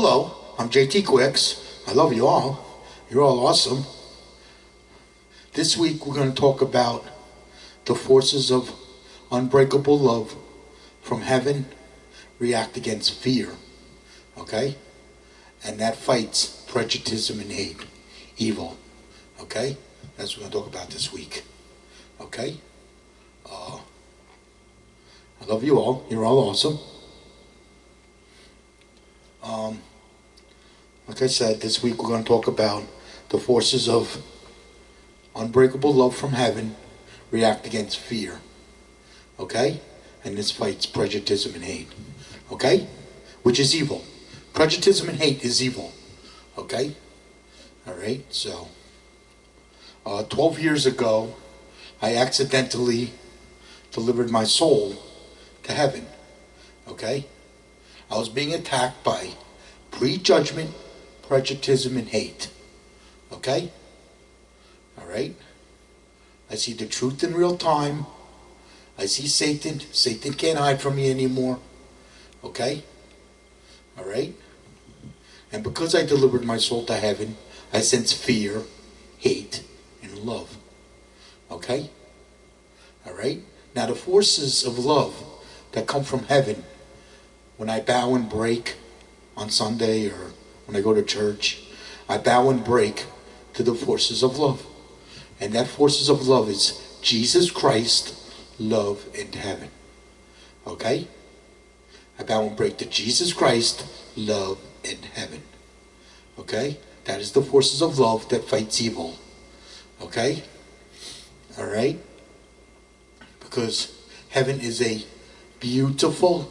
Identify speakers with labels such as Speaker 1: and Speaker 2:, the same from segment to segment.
Speaker 1: Hello, I'm JT Quicks. I love you all. You're all awesome. This week we're going to talk about the forces of unbreakable love from heaven react against fear. Okay? And that fights prejudicism and hate, evil. Okay? That's what we're going to talk about this week. Okay? I love you all. You're all awesome. Like I said, this week we're going to talk about the forces of unbreakable love from heaven react against fear. Okay? And this fights prejudicism and hate. Okay? Which is evil. Prejudicism and hate is evil. Okay? Alright, so 12 years ago, I accidentally delivered my soul to heaven. Okay? I was being attacked by prejudgment, prejudicism, and hate. Okay? Alright? I see the truth in real time. I see Satan. Satan can't hide from me anymore. Okay? Alright? And because I delivered my soul to heaven, I sense fear, hate, and love. Okay? Alright? Now the forces of love that come from heaven, when I bow and break on Sunday or when I go to church, I bow and break to the forces of love. And that forces of love is Jesus Christ, love, and heaven. Okay? I bow and break to Jesus Christ, love, and heaven. Okay? That is the forces of love that fights evil. Okay? Alright? Because heaven is a beautiful,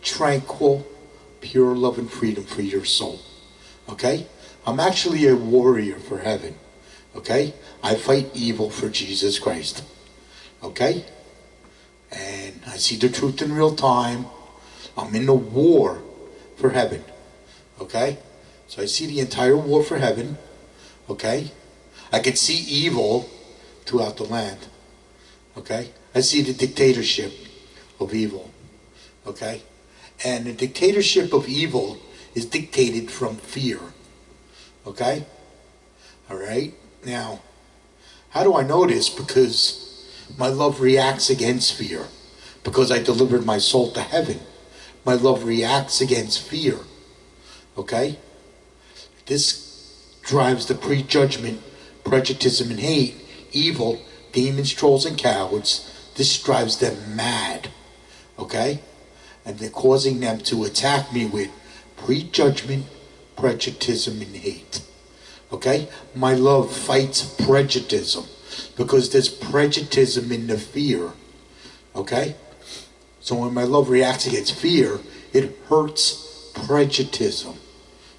Speaker 1: tranquil, pure love and freedom for your soul. Okay? I'm actually a warrior for heaven. Okay? I fight evil for Jesus Christ. Okay? And I see the truth in real time. I'm in the war for heaven. Okay? So I see the entire war for heaven. Okay? I can see evil throughout the land. Okay? I see the dictatorship of evil. Okay? And the dictatorship of evil is dictated from fear. Okay? Alright? Now, how do I know this? Because my love reacts against fear. Because I delivered my soul to heaven. My love reacts against fear. Okay? This drives the prejudgment, prejudicism, and hate, evil, demons, trolls, and cowards. This drives them mad. Okay? And they're causing them to attack me with prejudgment, prejudicism, and hate. Okay? My love fights prejudicism because there's prejudicism in the fear. Okay? So when my love reacts against fear, it hurts prejudicism.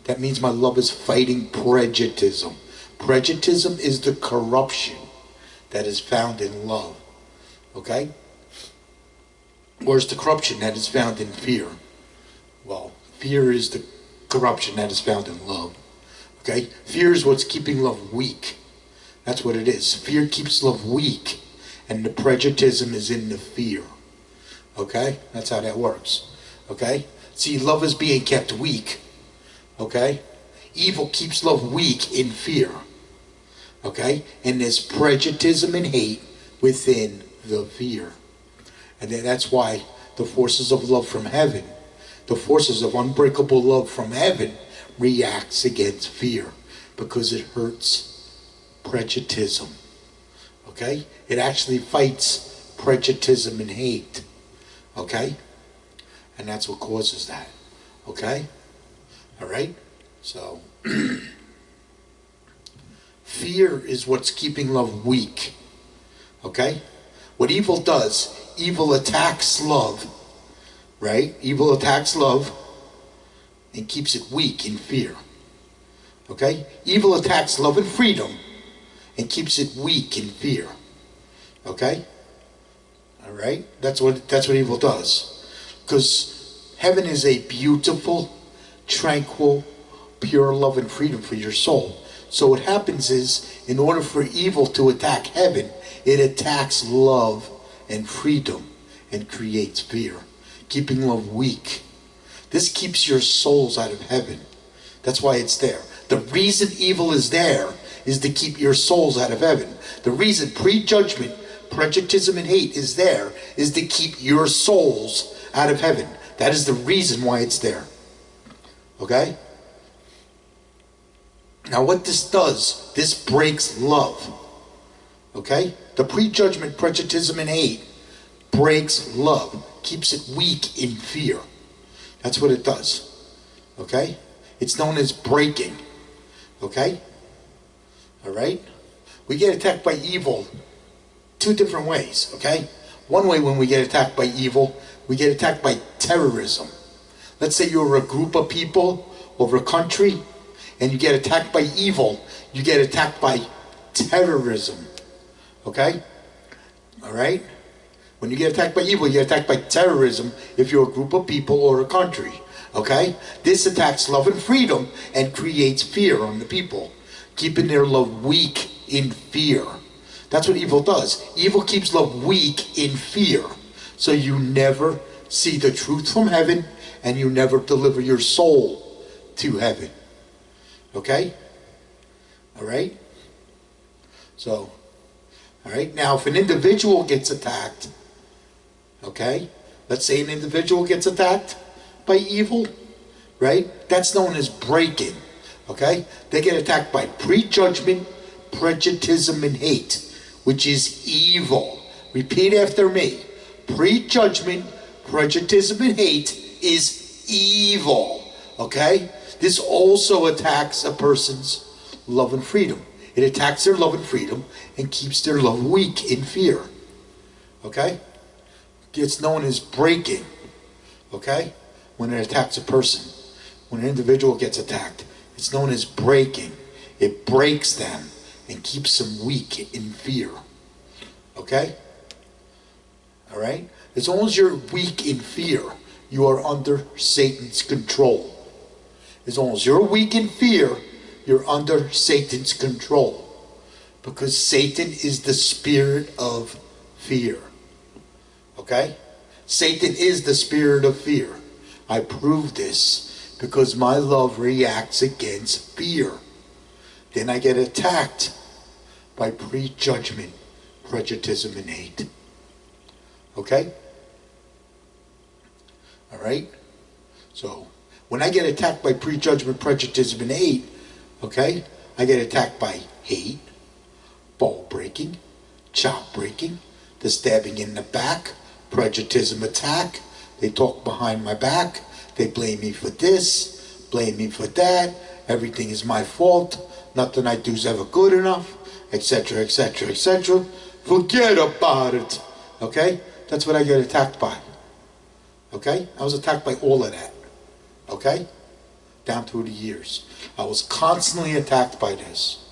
Speaker 1: That means my love is fighting prejudicism. Prejudicism is the corruption that is found in love. Okay? Where's the corruption that is found in fear? Well, fear is the corruption that is found in love. Okay? Fear is what's keeping love weak. That's what it is. Fear keeps love weak, and the prejudicism is in the fear. Okay? That's how that works. Okay? See, love is being kept weak. Okay? Evil keeps love weak in fear. Okay? And there's prejudicism and hate within the fear. And that's why the forces of love from heaven, the forces of unbreakable love from heaven, reacts against fear. Because it hurts prejudicism. Okay? It actually fights prejudicism and hate. Okay? And that's what causes that. Okay? Alright? So, fear is what's keeping love weak. Okay? What evil does, evil attacks love. Right? Evil attacks love and keeps it weak in fear. Okay? Evil attacks love and freedom and keeps it weak in fear. Okay? Alright? That's what evil does. Because heaven is a beautiful, tranquil, pure love and freedom for your soul. So what happens is, in order for evil to attack heaven, it attacks love and freedom and creates fear, keeping love weak. This keeps your souls out of heaven. That's why it's there. The reason evil is there is to keep your souls out of heaven. The reason prejudgment, prejudicism, and hate is there is to keep your souls out of heaven. That is the reason why it's there. Okay? Now what this does, this breaks love. Okay? The prejudgment, prejudicism, and hate breaks love. Keeps it weak in fear. That's what it does. Okay? It's known as breaking. Okay? Alright? We get attacked by evil two different ways. Okay? One way, when we get attacked by evil, we get attacked by terrorism. Let's say you're a group of people over a country and you get attacked by evil. You get attacked by terrorism. Okay? Alright? When you get attacked by evil, you get attacked by terrorism if you're a group of people or a country. Okay? This attacks love and freedom and creates fear on the people, keeping their love weak in fear. That's what evil does. Evil keeps love weak in fear. So you never see the truth from heaven and you never deliver your soul to heaven. Okay? Alright? So, alright, now if an individual gets attacked, okay, let's say an individual gets attacked by evil, right? That's known as breaking, okay? They get attacked by prejudgment, prejudicism, and hate, which is evil. Repeat after me. Prejudgment, prejudicism, and hate is evil, okay? This also attacks a person's love and freedom. It attacks their love and freedom and keeps their love weak in fear, okay? It's known as breaking, okay? When it attacks a person, when an individual gets attacked, it's known as breaking. It breaks them and keeps them weak in fear, okay? All right? As long as you're weak in fear, you are under Satan's control. As long as you're weak in fear, you're under Satan's control, because Satan is the spirit of fear. Okay? Satan is the spirit of fear. I prove this because my love reacts against fear. Then I get attacked by prejudgment, prejudicism, and hate. Okay? Alright? So, when I get attacked by prejudgment, prejudicism, and hate, okay, I get attacked by hate, ball breaking, chop breaking, the stabbing in the back, prejudicism attack. They talk behind my back. They blame me for this, blame me for that. Everything is my fault. Nothing I do is ever good enough, etc., etc., etc. Forget about it. Okay? That's what I get attacked by. Okay? I was attacked by all of that. Okay? Down through the years. I was constantly attacked by this.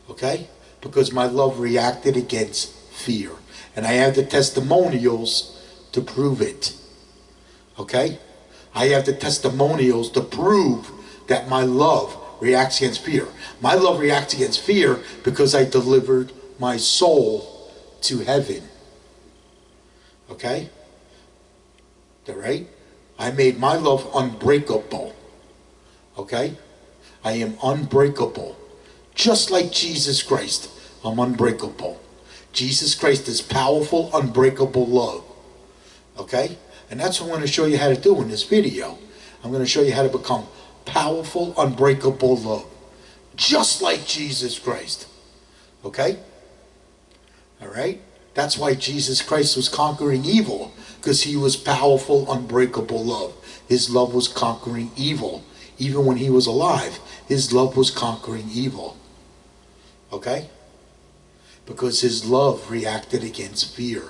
Speaker 1: Okay? Because my love reacted against fear. And I have the testimonials to prove it. Okay? I have the testimonials to prove that my love reacts against fear. My love reacts against fear because I delivered my soul to heaven. Okay? Alright? I made my love unbreakable. Okay? I am unbreakable. Just like Jesus Christ, I'm unbreakable. Jesus Christ is powerful, unbreakable love. Okay? And that's what I'm going to show you how to do in this video. I'm going to show you how to become powerful, unbreakable love. Just like Jesus Christ. Okay? Alright? That's why Jesus Christ was conquering evil. Because he was powerful, unbreakable love. His love was conquering evil. Even when he was alive, his love was conquering evil. Okay? Because his love reacted against fear.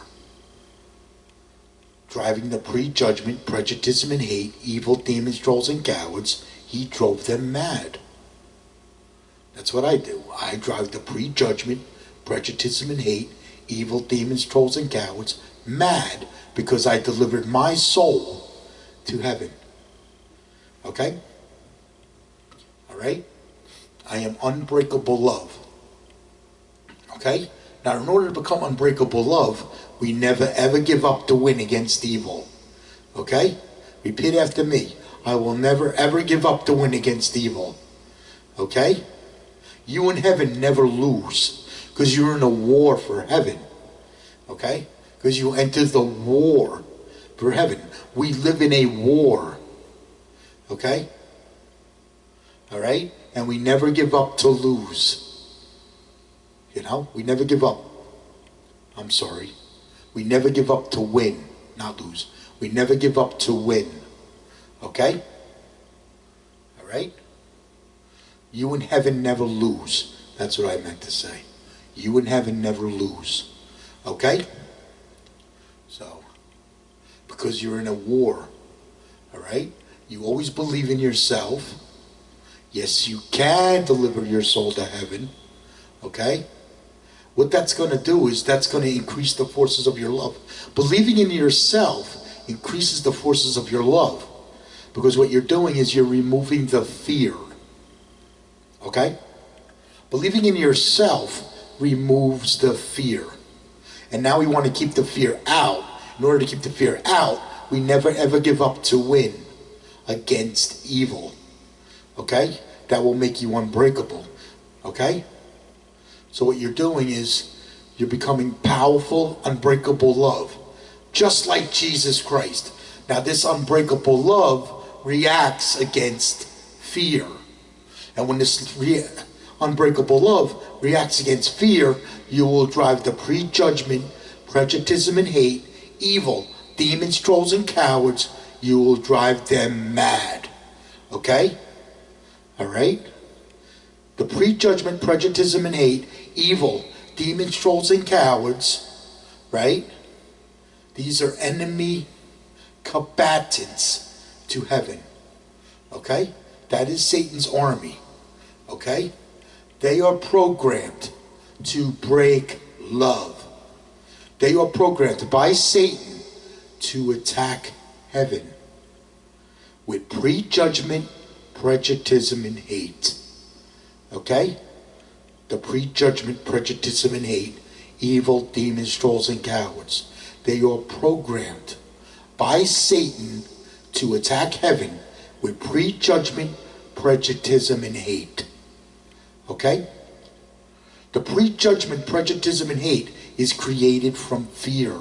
Speaker 1: Driving the prejudgment, prejudice, and hate, evil demons, trolls, and cowards, he drove them mad. That's what I do. I drive the prejudgment, prejudice, and hate, evil demons, trolls, and cowards mad because I delivered my soul to heaven. Okay? Alright? I am unbreakable love. Okay? Now, in order to become unbreakable love, we never ever give up to win against evil. Okay? Repeat after me. I will never ever give up to win against evil. Okay? You in heaven never lose, because you're in a war for heaven. Okay? Because you enter the war for heaven. We live in a war. Okay? Alright? And we never give up to lose. You know? We never give up. I'm sorry. We never give up to win, not lose. We never give up to win. Okay? Alright? You in heaven never lose. That's what I meant to say. You in heaven never lose. Okay? So, because you're in a war. Alright? You always believe in yourself. Yes, you can deliver your soul to heaven. Okay? What that's going to do is that's going to increase the forces of your love. Believing in yourself increases the forces of your love. Because what you're doing is you're removing the fear. Okay? Believing in yourself removes the fear. And now we want to keep the fear out. In order to keep the fear out, we never ever give up to win against evil. Okay? That will make you unbreakable. Okay? So what you're doing is you're becoming powerful, unbreakable love. Just like Jesus Christ. Now this unbreakable love reacts against fear. And when this unbreakable love reacts against fear, you will drive the prejudgment, prejudicism, and hate, evil, demons, trolls, and cowards. You will drive them mad. Okay? Alright? The prejudgment, prejudicism, and hate, evil, demons, trolls, and cowards, right? These are enemy combatants to heaven. Okay? That is Satan's army. Okay? They are programmed to break love. They are programmed by Satan to attack heaven with prejudgment, prejudicism, and hate. Okay? The prejudgment, prejudicism, and hate, evil, demons, trolls, and cowards. They are programmed by Satan to attack heaven with prejudgment, prejudicism, and hate. Okay? The prejudgment, prejudicism, and hate is created from fear.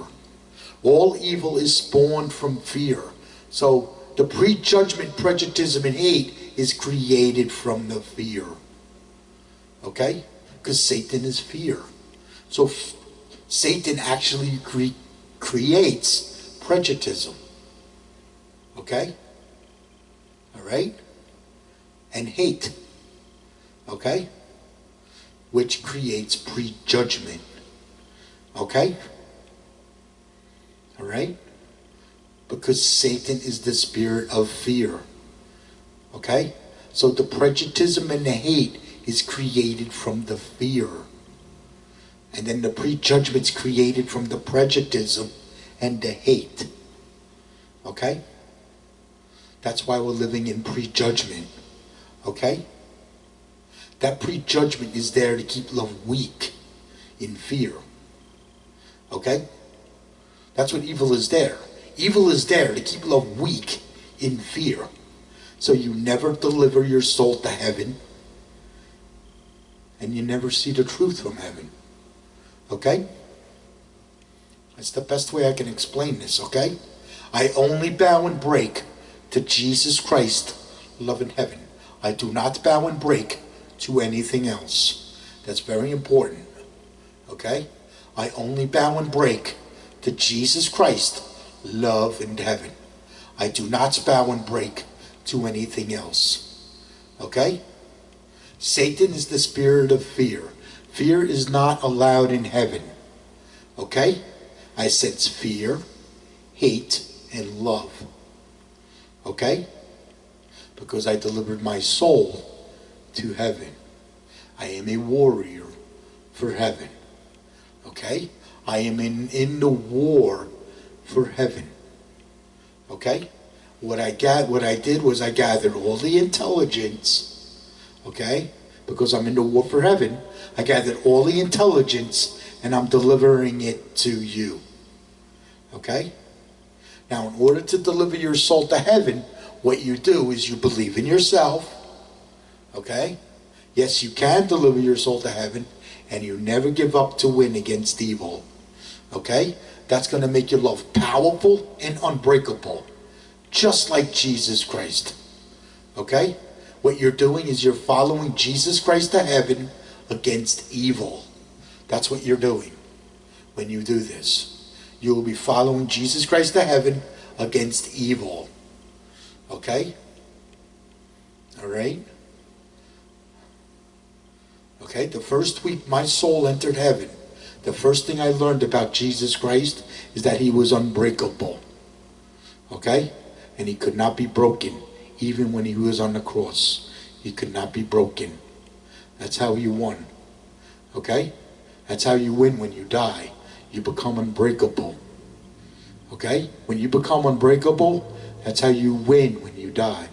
Speaker 1: All evil is spawned from fear. So the prejudgment, prejudicism, and hate is created from the fear. Okay? Because Satan is fear. So Satan actually creates prejudicism. Okay? Alright? And hate. Okay? Which creates prejudgment. Okay? Alright? Because Satan is the spirit of fear. Okay? So the prejudicism and the hate is created from the fear. And then the prejudgment's created from the prejudice and the hate. Okay? That's why we're living in prejudgment. Okay? That prejudgment is there to keep love weak in fear. Okay? That's what evil is there. Evil is there to keep love weak in fear. So you never deliver your soul to heaven. And you never see the truth from heaven. Okay? That's the best way I can explain this, okay? I only bow and break to Jesus Christ, love in heaven. I do not bow and break to anything else. That's very important. Okay? I only bow and break to Jesus Christ, love in heaven. I do not bow and break to anything else. Okay? Satan is the spirit of fear. Fear is not allowed in heaven. Okay? I sense fear, hate, and love. Okay? Because I delivered my soul to heaven. I am a warrior for heaven. Okay? I am in the war for heaven. Okay? What I did was I gathered all the intelligence. Okay? Because I'm in the war for heaven. I gathered all the intelligence and I'm delivering it to you. Okay? Now, in order to deliver your soul to heaven, What you do is you believe in yourself, okay? Yes, you can deliver your soul to heaven, and you never give up to win against evil, okay? That's going to make your love powerful and unbreakable, just like Jesus Christ, okay? What you're doing is you're following Jesus Christ to heaven against evil. That's what you're doing when you do this. You will be following Jesus Christ to heaven against evil. Okay? All right? Okay, the first week my soul entered heaven, the first thing I learned about Jesus Christ is that he was unbreakable. Okay? And he could not be broken, even when he was on the cross. He could not be broken. That's how you won. Okay? That's how you win when you die. You become unbreakable. Okay? When you become unbreakable, that's how you win when you die.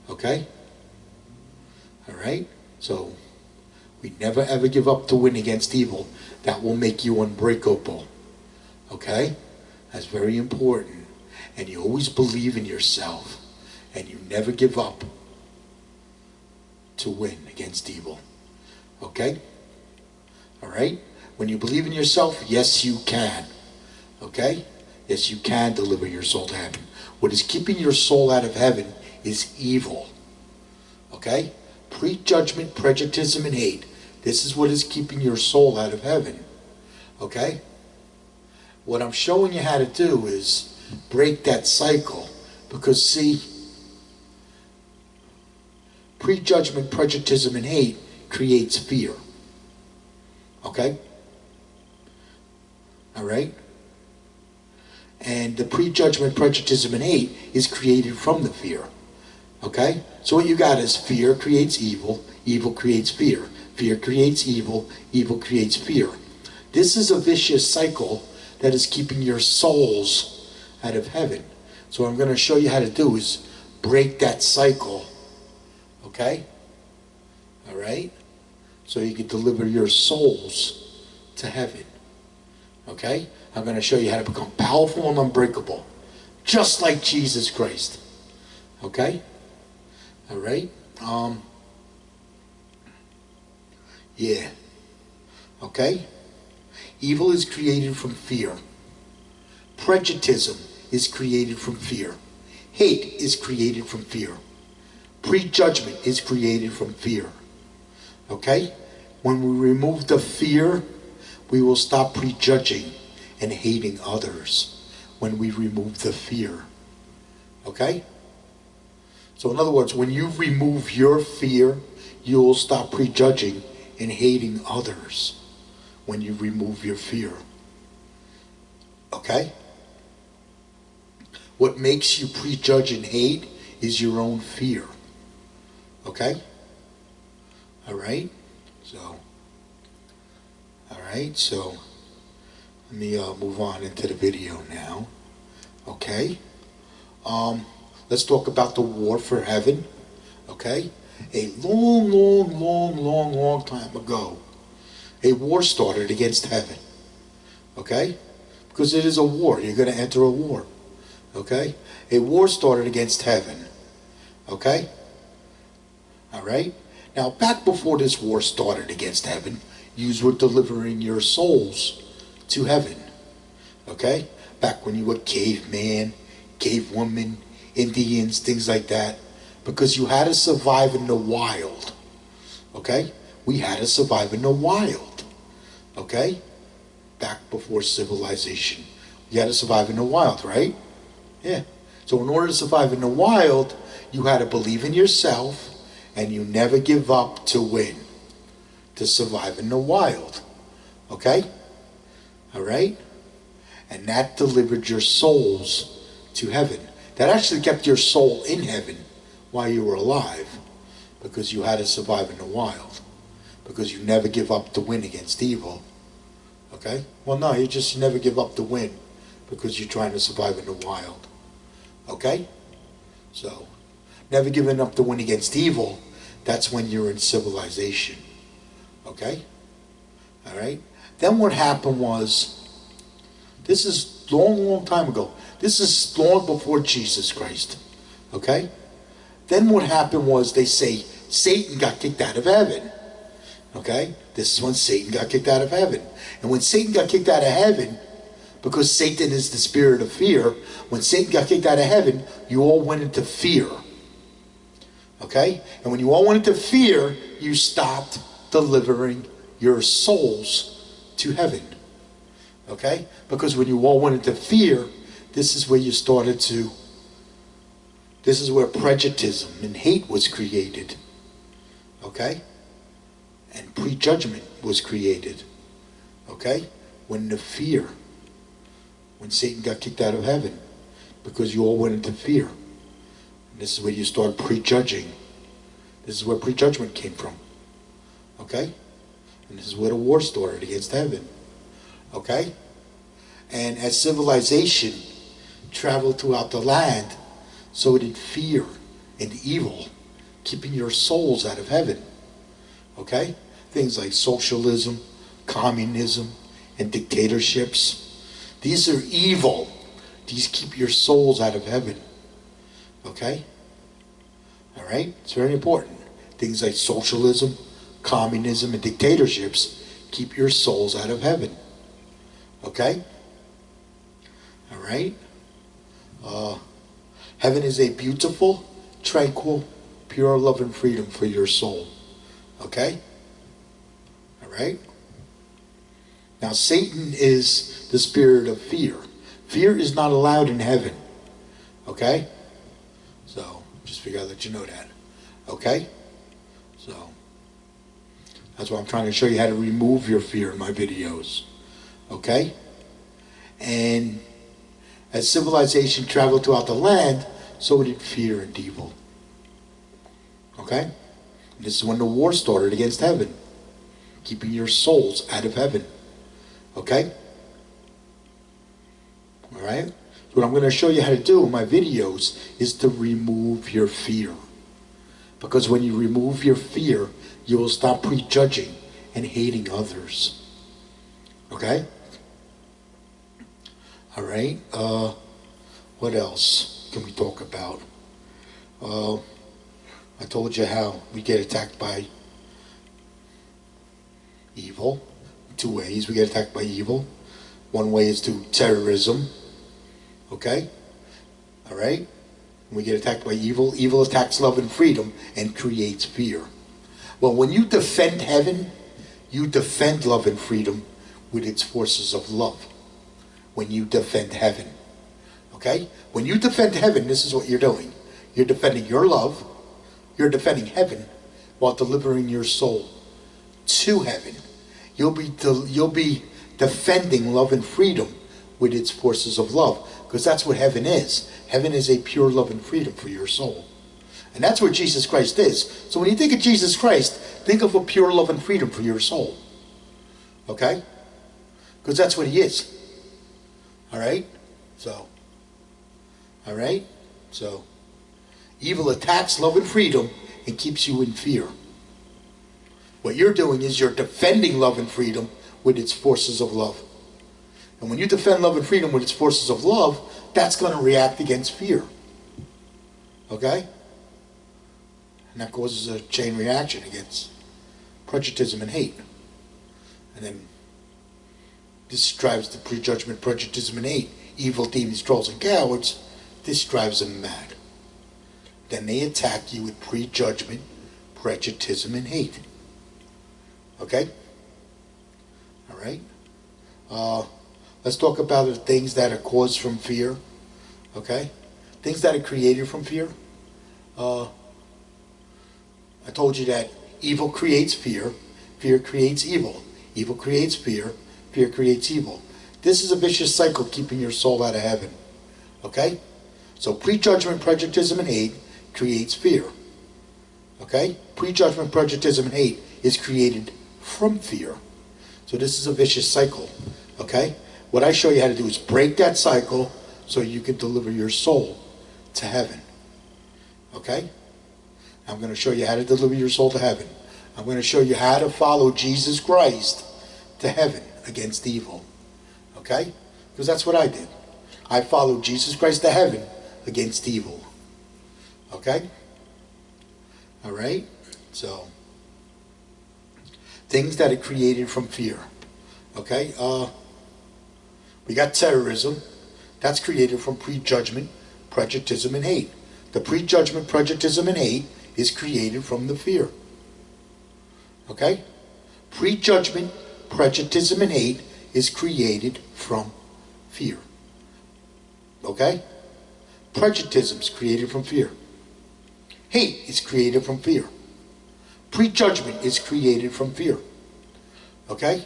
Speaker 1: Okay? Alright? So, we never ever give up to win against evil. That will make you unbreakable. Okay? That's very important. And you always believe in yourself. And you never give up to win against evil. Okay? Alright? When you believe in yourself, yes you can. Okay? Yes, you can deliver your soul to heaven. What is keeping your soul out of heaven is evil. Okay? Prejudgment, prejudicism, and hate. This is what is keeping your soul out of heaven. Okay? What I'm showing you how to do is break that cycle. Because see, prejudgment, prejudicism, and hate creates fear. Okay? Alright? And the prejudgment, prejudicism, and hate is created from the fear. Okay? So what you got is fear creates evil, evil creates fear. Fear creates evil, evil creates fear. This is a vicious cycle that is keeping your souls out of heaven. So what I'm going to show you how to do is break that cycle. Okay? Alright? So you can deliver your souls to heaven. Okay? I'm going to show you how to become powerful and unbreakable. Just like Jesus Christ. Okay? Alright? Yeah. Okay? Evil is created from fear. Prejudicism is created from fear. Hate is created from fear. Prejudgment is created from fear. Okay? When we remove the fear, we will stop prejudging and hating others. When we remove the fear. Okay? So in other words, when you remove your fear, you will stop prejudging and hating others. When you remove your fear. Okay? What makes you prejudge and hate is your own fear. Okay? Alright? So, alright, so let me move on into the video now. Okay? Let's talk about the war for heaven. Okay? A long time ago, a war started against heaven. Okay? Because it is a war. You're going to enter a war. Okay? A war started against heaven. Okay? Alright? Now, back before this war started against heaven, you were delivering your souls to heaven. Okay? Back when you were caveman, cavewoman, Indians, things like that. Because you had to survive in the wild. Okay? We had to survive in the wild. Okay? Back before civilization. You had to survive in the wild, right? Yeah. So in order to survive in the wild, you had to believe in yourself, and you never give up to win. To survive in the wild. Okay? Alright? And that delivered your souls to heaven. That actually kept your soul in heaven while you were alive. Because you had to survive in the wild. Because you never give up to win against evil. Okay? Well, no, you just never give up to win. Because you're trying to survive in the wild. Okay? So, never giving up to win against evil, that's when you're in civilization. Okay? Alright? Then what happened was, this is long time ago. This is long before Jesus Christ. Okay? Then what happened was they say Satan got kicked out of heaven. Okay? This is when Satan got kicked out of heaven. And when Satan got kicked out of heaven, because Satan is the spirit of fear, when Satan got kicked out of heaven, you all went into fear. Okay? And when you all went into fear, you stopped delivering your souls to heaven. Okay? Because when you all went into fear, this is where you started to, this is where prejudicism and hate was created. Okay? And prejudgment was created. Okay? When the fear, when Satan got kicked out of heaven, because you all went into fear. And this is where you start prejudging. This is where prejudgment came from. Okay? And this is where the war started against heaven. Okay? And as civilization traveled throughout the land, so did fear and evil, keeping your souls out of heaven. Okay? Things like socialism, communism, and dictatorships. These are evil. These keep your souls out of heaven. Okay? All right? It's very important. Things like socialism, communism, and dictatorships keep your souls out of heaven. Okay? All right? Heaven is a beautiful, tranquil, pure love and freedom for your soul. Okay? All right? Now, Satan is the spirit of fear. Fear is not allowed in heaven. Okay? So, just figure out that you know that. Okay? So, that's why I'm trying to show you how to remove your fear in my videos. Okay? And as civilization traveled throughout the land, so did fear and evil. Okay? And this is when the war started against heaven, keeping your souls out of heaven. Okay? All right? So what I'm going to show you how to do in my videos is to remove your fear. Because when you remove your fear, you will stop prejudging and hating others. Okay? All right? What else can we talk about? I told you how we get attacked by evil. Two ways we get attacked by evil. One way is through terrorism. Okay? All right? When we get attacked by evil, evil attacks love and freedom and creates fear. Well, when you defend heaven, you defend love and freedom with its forces of love. When you defend heaven. Okay? When you defend heaven, this is what you're doing. You're defending your love. You're defending heaven while delivering your soul to heaven. You'll be defending love and freedom with its forces of love, because that's what heaven is. Heaven is a pure love and freedom for your soul. And that's what Jesus Christ is. So when you think of Jesus Christ, think of a pure love and freedom for your soul. Okay? Because that's what he is. All right? So, all right? So, evil attacks love and freedom and keeps you in fear. What you're doing is you're defending love and freedom with its forces of love. And when you defend love and freedom with its forces of love, that's going to react against fear. Okay? And that causes a chain reaction against prejudicism and hate. And then this drives the prejudgment, prejudicism, and hate. Evil demons, trolls, and cowards. This drives them mad. Then they attack you with prejudgment, prejudicism, and hate. Okay? All right? Let's talk about the things that are caused from fear. Okay? Things that are created from fear. I told you that evil creates fear. Fear creates evil. Evil creates fear. Fear creates evil. This is a vicious cycle keeping your soul out of heaven. Okay? So prejudgment, prejudicism, and hate creates fear. Okay? Prejudgment, prejudicism, and hate is created from fear. So this is a vicious cycle. Okay? What I show you how to do is break that cycle so you can deliver your soul to heaven. Okay? I'm going to show you how to deliver your soul to heaven. I'm going to show you how to follow Jesus Christ to heaven against evil. Okay? Because that's what I did. I followed Jesus Christ to heaven against evil. Okay? All right? So, things that are created from fear. Okay? We got terrorism. That's created from prejudgment, prejudicism, and hate. The prejudgment, prejudicism, and hate is created from the fear. Okay? Prejudgment, prejudicism, and hate is created from fear. Okay? Prejudicism is created from fear. Hate is created from fear. Prejudgment is created from fear. Okay?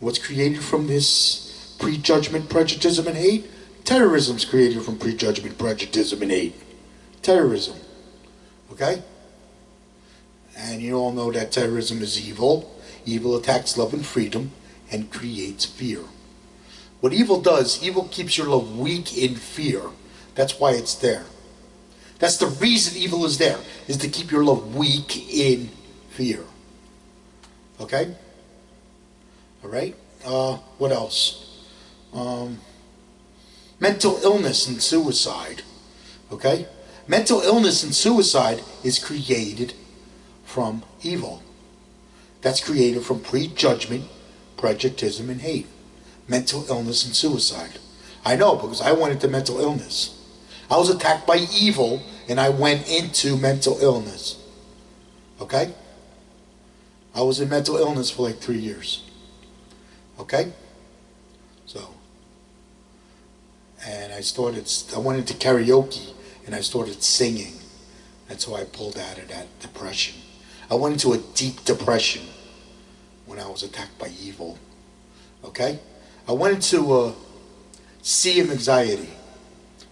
Speaker 1: What's created from this prejudgment, prejudicism, and hate? Terrorism is created from prejudgment, prejudicism, and hate. Terrorism. Okay? And you all know that terrorism is evil. Evil attacks love and freedom and creates fear. What evil does, evil keeps your love weak in fear. That's why it's there. That's the reason evil is there, is to keep your love weak in fear. Okay? All right? What else? Mental illness and suicide. Okay? Mental illness and suicide is created from evil. That's created from prejudgment, prejudicism, and hate. Mental illness and suicide. I know, because I went into mental illness. I was attacked by evil, and I went into mental illness. Okay? I was in mental illness for like 3 years. Okay? So, and I went into karaoke, and I started singing. That's how I pulled out of that depression. I went into a deep depression when I was attacked by evil. Okay? I went into a sea of anxiety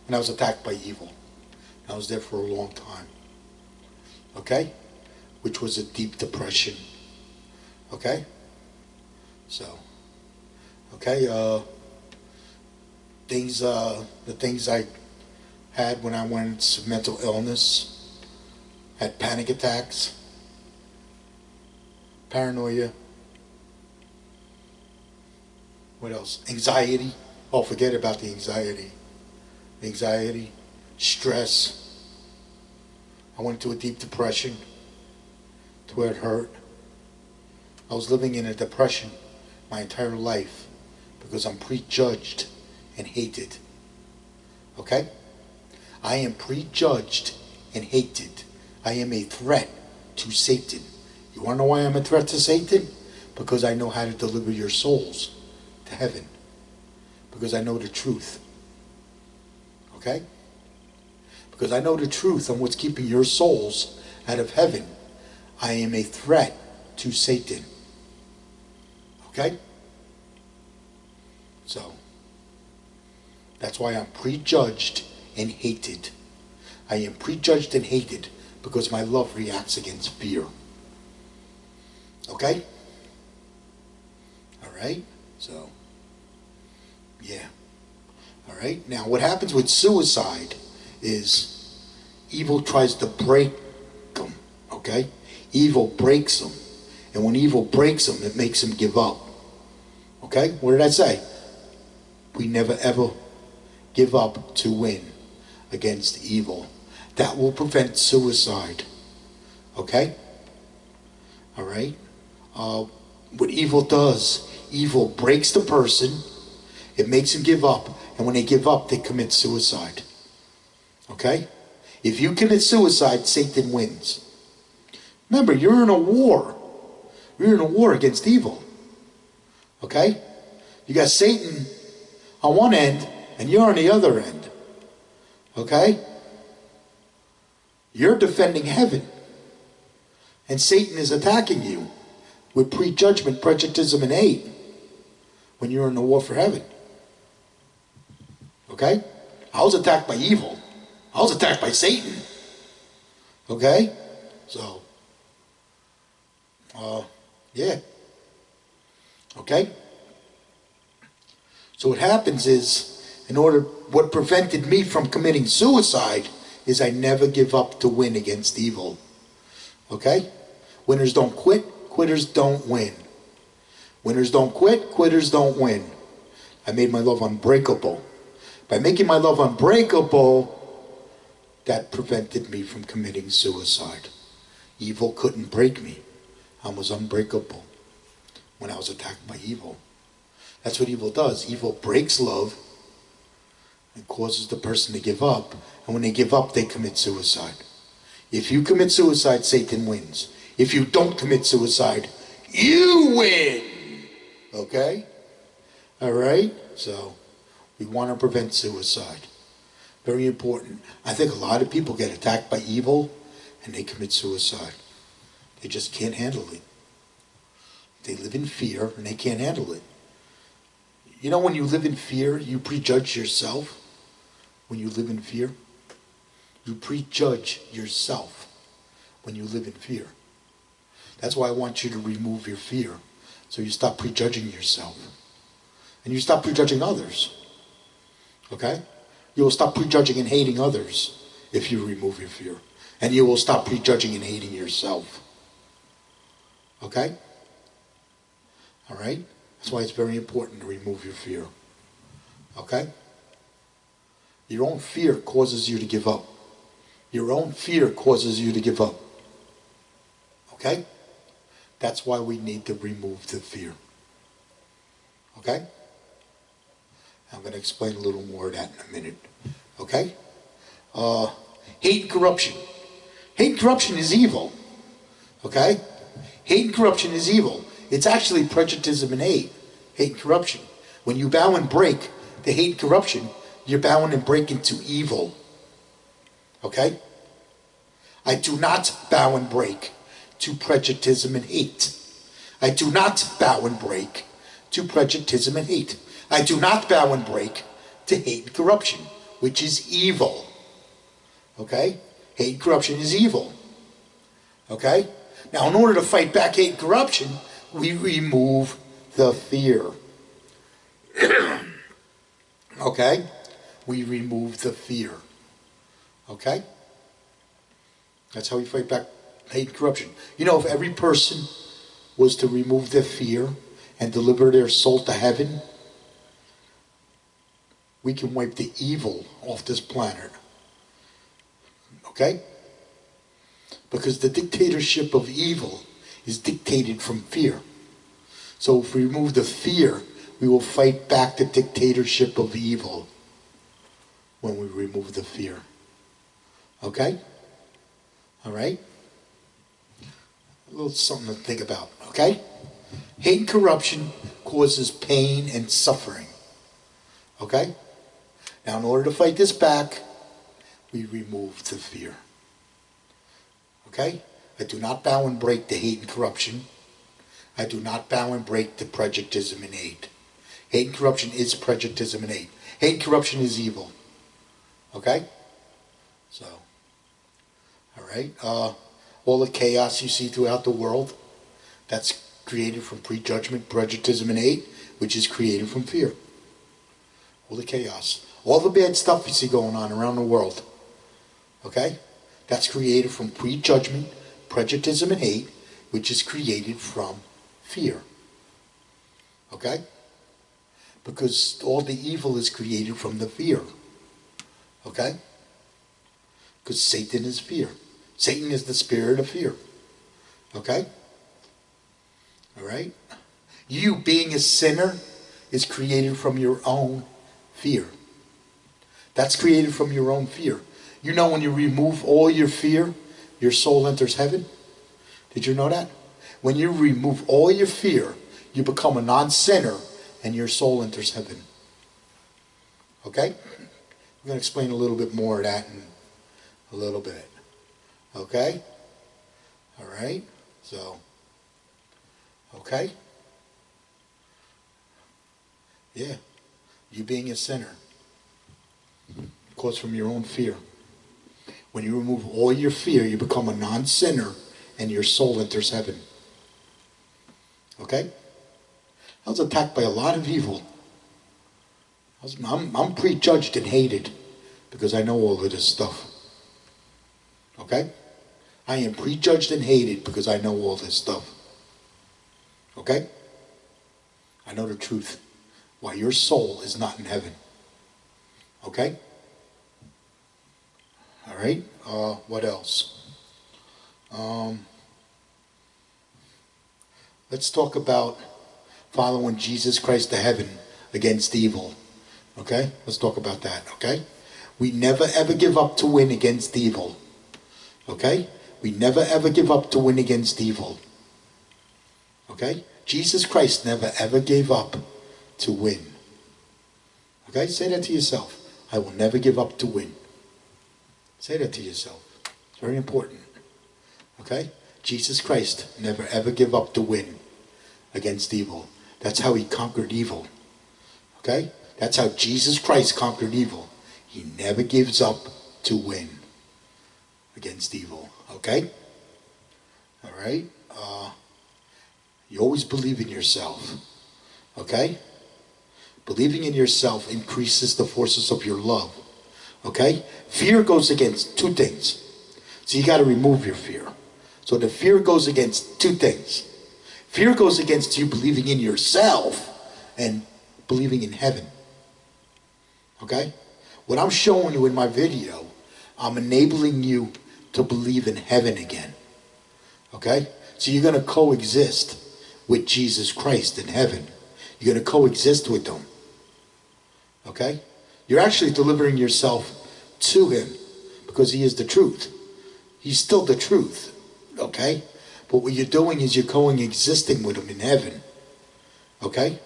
Speaker 1: when I was attacked by evil. I was there for a long time. Okay? Which was a deep depression. Okay? So, okay, the things I had when I went into mental illness, had panic attacks, paranoia. What else? Anxiety. Oh, forget about the anxiety. Anxiety, stress. I went into a deep depression to where it hurt. I was living in a depression my entire life because I'm prejudged and hated. Okay? I am prejudged and hated. I am a threat to Satan. You want to know why I'm a threat to Satan? Because I know how to deliver your souls to heaven. Because I know the truth. Okay? Because I know the truth on what's keeping your souls out of heaven. I am a threat to Satan. Okay? So, that's why I'm prejudged and hated. I am prejudged and hated because my love reacts against fear. Okay? Alright? So, yeah. Alright? Now, what happens with suicide is evil tries to break them. Okay? Evil breaks them. And when evil breaks them, it makes them give up. Okay? What did I say? We never ever give up to win against evil. That will prevent suicide. Okay? Alright? What evil does, evil breaks the person, it makes them give up, and when they give up, they commit suicide. Okay? If you commit suicide, Satan wins. Remember, you're in a war. You're in a war against evil. Okay? You got Satan on one end, and you're on the other end. Okay? You're defending heaven. And Satan is attacking you with prejudgment, prejudicism, and hate when you're in the war for heaven. Okay? I was attacked by evil. I was attacked by Satan. Okay? So, yeah. Okay? So what happens is, what prevented me from committing suicide is I never give up to win against evil. Okay? Winners don't quit, quitters don't win. Winners don't quit, quitters don't win. I made my love unbreakable. By making my love unbreakable, that prevented me from committing suicide. Evil couldn't break me. I was unbreakable when I was attacked by evil. That's what evil does. Evil breaks love and causes the person to give up. And when they give up, they commit suicide. If you commit suicide, Satan wins. If you don't commit suicide, you win. Okay? All right? So, we want to prevent suicide. Very important. I think a lot of people get attacked by evil and they commit suicide. They just can't handle it. They live in fear and they can't handle it. You know, when you live in fear, you prejudge yourself. When you live in fear, you prejudge yourself when you live in fear. That's why I want you to remove your fear, so you stop prejudging yourself. And you stop prejudging others. Okay? You will stop prejudging and hating others if you remove your fear. And you will stop prejudging and hating yourself. Okay? All right? That's why it's very important to remove your fear. Okay? Your own fear causes you to give up. Your own fear causes you to give up. Okay? That's why we need to remove the fear. Okay? I'm going to explain a little more of that in a minute. Okay? Hate and corruption. Hate and corruption is evil. Okay? Hate and corruption is evil. It's actually prejudice and hate. Hate and corruption. When you bow and break the hate and corruption, you're bowing and breaking to evil. Okay? I do not bow and break to prejudice and hate. I do not bow and break to prejudice and hate. I do not bow and break to hate and corruption, which is evil. Okay? Hate and corruption is evil. Okay? Now, in order to fight back hate and corruption, we remove the fear. Okay? We remove the fear. Okay? That's how we fight back hate and corruption. You know, if every person was to remove their fear and deliver their soul to heaven, we can wipe the evil off this planet. Okay? Because the dictatorship of evil is dictated from fear. So if we remove the fear, we will fight back the dictatorship of evil when we remove the fear. Okay? All right? A little something to think about. Okay? Hate and corruption causes pain and suffering. Okay? Now, in order to fight this back, we remove the fear. Okay? I do not bow and break the hate and corruption. I do not bow and break the prejudice and hate. Hate and corruption is prejudice and hate. Hate and corruption is evil. Okay? So, all right. All the chaos you see throughout the world, that's created from prejudgment, prejudice, and hate, which is created from fear. All the chaos. All the bad stuff you see going on around the world. Okay? That's created from prejudgment, prejudice, and hate, which is created from fear. Okay? Because all the evil is created from the fear. Okay? Because Satan is fear. Satan is the spirit of fear. Okay? All right? You being a sinner is created from your own fear. That's created from your own fear. You know, when you remove all your fear, your soul enters heaven? Did you know that? When you remove all your fear, you become a non-sinner and your soul enters heaven. Okay? I'm going to explain a little bit more of that in a little bit. Okay? All right? So, okay? Yeah. You being a sinner. Because from your own fear. When you remove all your fear, you become a non-sinner and your soul enters heaven. Okay? I was attacked by a lot of evil. I'm prejudged and hated because I know all of this stuff. Okay? I am prejudged and hated because I know all this stuff. Okay? I know the truth. Why your soul is not in heaven. Okay? All right? right? What else? Let's talk about following Jesus Christ to heaven against evil. Okay? Let's talk about that, okay? We never ever give up to win against evil. Okay? We never ever give up to win against evil. Okay? Jesus Christ never ever gave up to win. Okay? Say that to yourself. I will never give up to win. Say that to yourself. It's very important. Okay? Jesus Christ never ever gave up to win against evil. That's how he conquered evil. Okay? That's how Jesus Christ conquered evil. He never gives up to win against evil. Okay? All right? You always believe in yourself. Okay? Believing in yourself increases the forces of your love. Okay? Fear goes against two things. So you got to remove your fear. So the fear goes against two things. Fear goes against you believing in yourself and believing in heaven. Okay? What I'm showing you in my video, I'm enabling you to believe in heaven again. Okay? So you're going to coexist with Jesus Christ in heaven. You're going to coexist with him. Okay? You're actually delivering yourself to him because he is the truth. He's still the truth. Okay? But what you're doing is you're coexisting with him in heaven. Okay?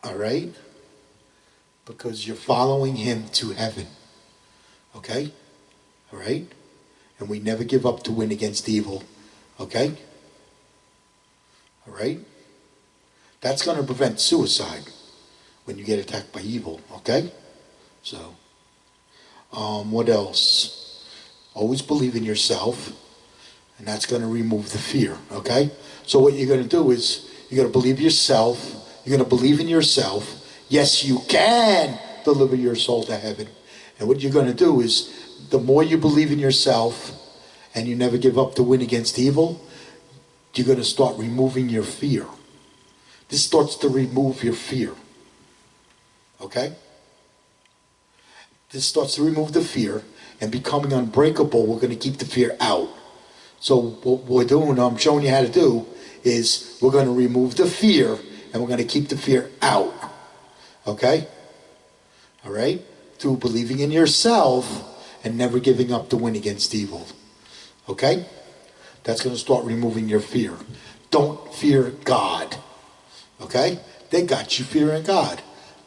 Speaker 1: All right? Because you're following him to heaven. Okay? All right? And we never give up to win against evil. Okay? All right? That's going to prevent suicide when you get attacked by evil. Okay? So, what else? Always believe in yourself. And that's going to remove the fear. Okay? So what you're going to do is you're going to believe yourself. You're going to believe in yourself. Yes, you can deliver your soul to heaven. And what you're going to do is, the more you believe in yourself and you never give up to win against evil, you're going to start removing your fear. This starts to remove your fear. Okay? This starts to remove the fear, and becoming unbreakable, we're going to keep the fear out. So what we're doing, I'm showing you how to do, is we're going to remove the fear, and we're going to keep the fear out. Okay? All right? Through believing in yourself and never giving up to win against evil. Okay? That's going to start removing your fear. Don't fear God. Okay? They got you fearing God.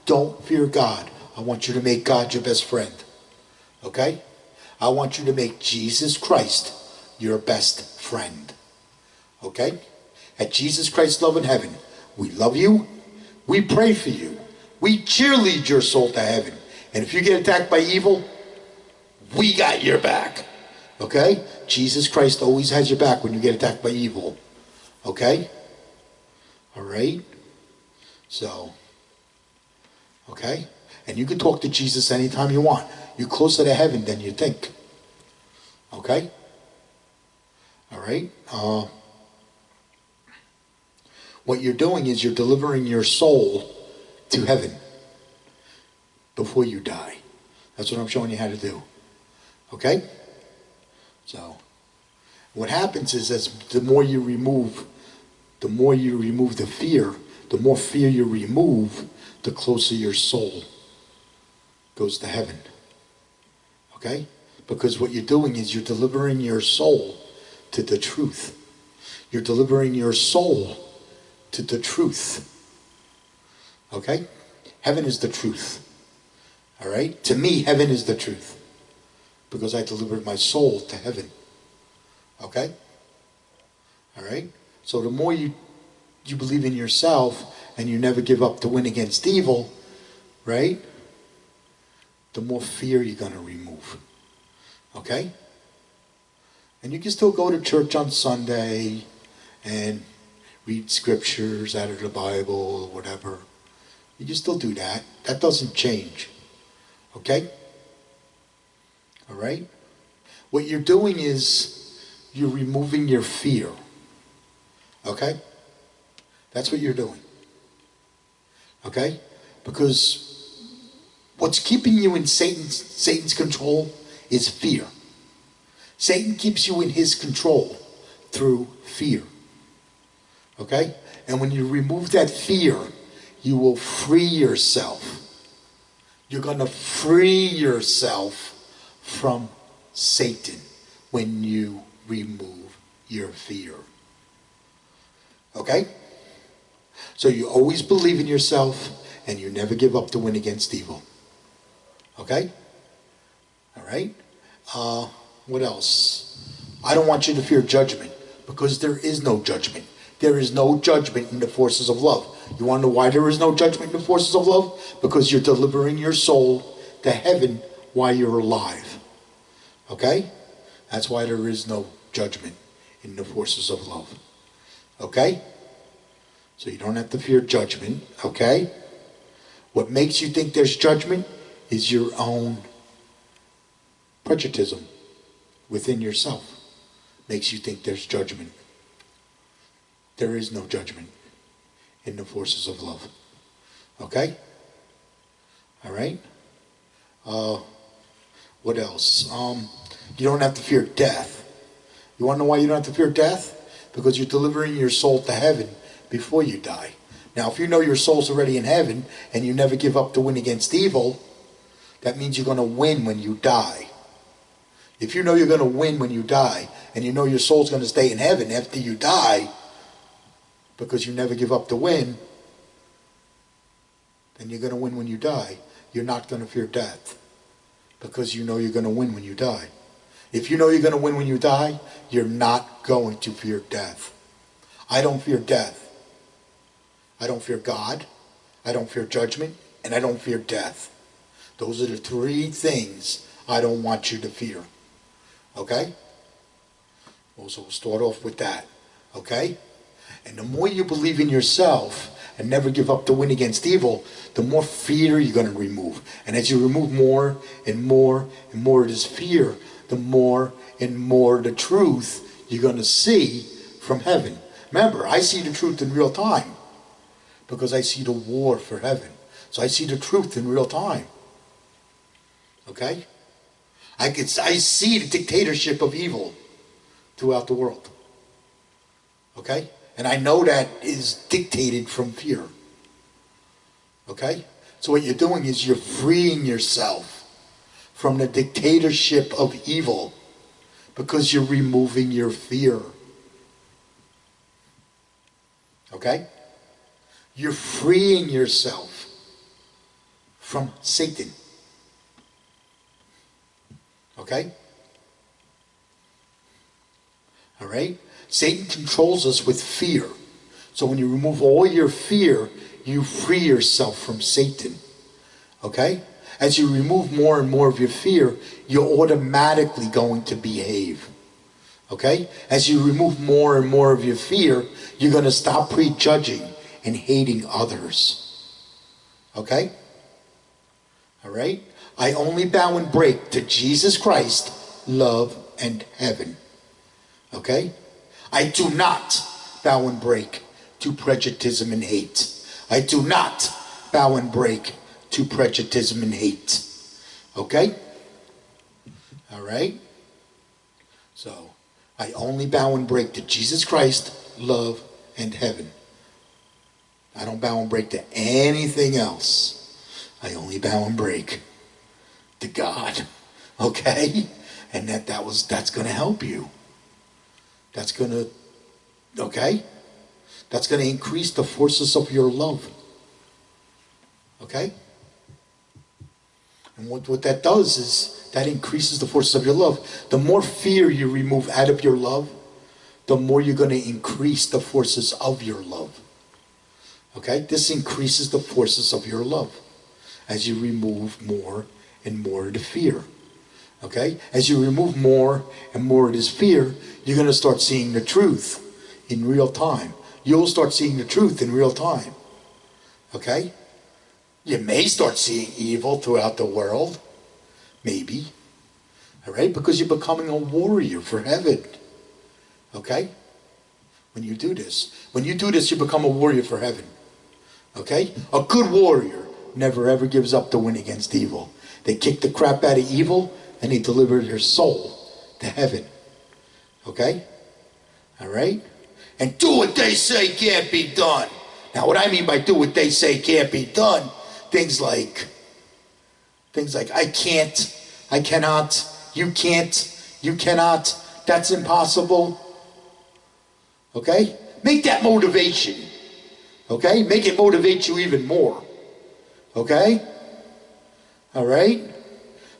Speaker 1: Don't fear God. I want you to make God your best friend. Okay? I want you to make Jesus Christ your best friend. Okay? At Jesus Christ's Love in Heaven, we love you. We pray for you. We cheerlead your soul to heaven. And if you get attacked by evil, we got your back. Okay? Jesus Christ always has your back when you get attacked by evil. Okay? All right? So, okay? And you can talk to Jesus anytime you want. You're closer to heaven than you think. Okay? All right? What you're doing is you're delivering your soul to heaven before you die. That's what I'm showing you how to do. Okay? So, what happens is, as the more you remove the fear, the more fear you remove, the closer your soul goes to heaven. Okay? Because what you're doing is you're delivering your soul to the truth. You're delivering your soul to the truth. Okay? Heaven is the truth. All right? To me, heaven is the truth. Because I delivered my soul to heaven. Okay? All right? So the more you believe in yourself and you never give up to win against evil, right? The more fear you're going to remove. Okay? And you can still go to church on Sunday and read scriptures out of the Bible or whatever. You can still do that. That doesn't change. Okay? All right? What you're doing is you're removing your fear. Okay? That's what you're doing. Okay? Because what's keeping you in Satan's control is fear. Satan keeps you in his control through fear. Okay? And when you remove that fear, you will free yourself. You're going to free yourself from Satan when you remove your fear. Okay? So you always believe in yourself and you never give up to win against evil. Okay? All right? What else? I don't want you to fear judgment because there is no judgment. There is no judgment in the forces of love. You want to know why there is no judgment in the forces of love? Because you're delivering your soul to heaven while you're alive. Okay? That's why there is no judgment in the forces of love. Okay? So you don't have to fear judgment. Okay? What makes you think there's judgment is your own prejudictism within yourself. Makes you think there's judgment. There is no judgment in the forces of love. Okay? All right? What else? You don't have to fear death. You want to know why you don't have to fear death? Because you're delivering your soul to heaven before you die. Now, if you know your soul's already in heaven and you never give up to win against evil, that means you're going to win when you die. If you know you're going to win when you die and you know your soul's going to stay in heaven after you die because you never give up to win, then you're going to win when you die. You're not going to fear death because you know you're going to win when you die. If you know you're going to win when you die, you're not going to fear death. I don't fear death. I don't fear God. I don't fear judgment. And I don't fear death. Those are the three things I don't want you to fear. Okay? So we'll start off with that. Okay? And the more you believe in yourself and never give up to win against evil, the more fear you're going to remove. And as you remove more and more and more of this fear, the more and more the truth you're going to see from heaven. Remember, I see the truth in real time because I see the war for heaven. So I see the truth in real time. Okay? I see the dictatorship of evil throughout the world. Okay? And I know that is dictated from fear. Okay? So what you're doing is you're freeing yourself from the dictatorship of evil because you're removing your fear. Okay? You're freeing yourself from Satan. Okay? All right? Satan controls us with fear. So when you remove all your fear, you free yourself from Satan. Okay? As you remove more and more of your fear, you're automatically going to behave. Okay? As you remove more and more of your fear, you're going to stop prejudging and hating others. Okay? All right? I only bow and break to Jesus Christ, love, and heaven. Okay? I do not bow and break to prejudicism and hate. I do not bow and break to prejudicism and hate. Okay? All right? So, I only bow and break to Jesus Christ, love, and heaven. I don't bow and break to anything else. I only bow and break to God. Okay? And that's going to help you. That's going to, okay? That's going to increase the forces of your love. Okay? And what that does is that increases the forces of your love. The more fear you remove out of your love, the more you're going to increase the forces of your love. Okay? This increases the forces of your love as you remove more and more of the fear. Okay? As you remove more and more of this fear, you're going to start seeing the truth in real time. You'll start seeing the truth in real time. Okay? You may start seeing evil throughout the world. Maybe. All right? Because you're becoming a warrior for heaven. Okay? When you do this. When you do this, you become a warrior for heaven. Okay? A good warrior never ever gives up to win against evil. They kick the crap out of evil and they deliver their soul to heaven. Okay? All right? And do what they say can't be done. Now, what I mean by do what they say can't be done, things like I can't, I cannot, you cannot, that's impossible. Okay? Make that motivation. Okay? Make it motivate you even more. Okay? All right?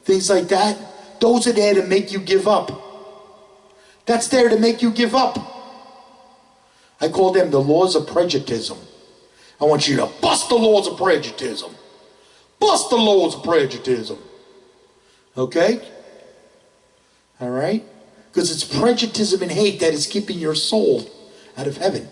Speaker 1: Things like that. Those are there to make you give up. That's there to make you give up. I call them the laws of Prejudgitism. I want you to bust the laws of Prejudgitism. Bust the laws of Prejudgitism. Okay? All right? Because it's Prejudgitism and hate that is keeping your soul out of heaven.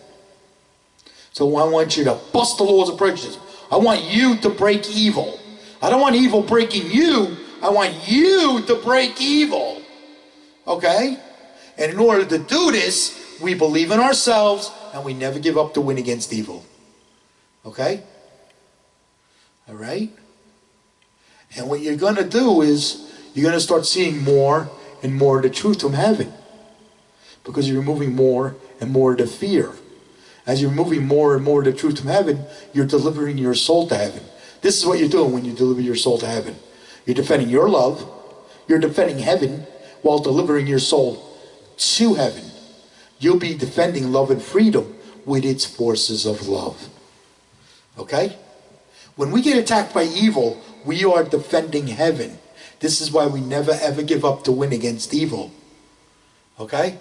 Speaker 1: So I want you to bust the laws of Prejudgitism. I want you to break evil. I don't want evil breaking you. I want you to break evil. Okay? And in order to do this, we believe in ourselves and we never give up to win against evil. Okay? All right? And what you're going to do is you're going to start seeing more and more of the truth from heaven. Because you're removing more and more of the fear. As you're removing more and more of the truth from heaven, you're delivering your soul to heaven. This is what you're doing when you deliver your soul to heaven. You're defending your love. You're defending heaven while delivering your soul to heaven. You'll be defending love and freedom with its forces of love. Okay? When we get attacked by evil, we are defending heaven. This is why we never ever give up to win against evil. Okay?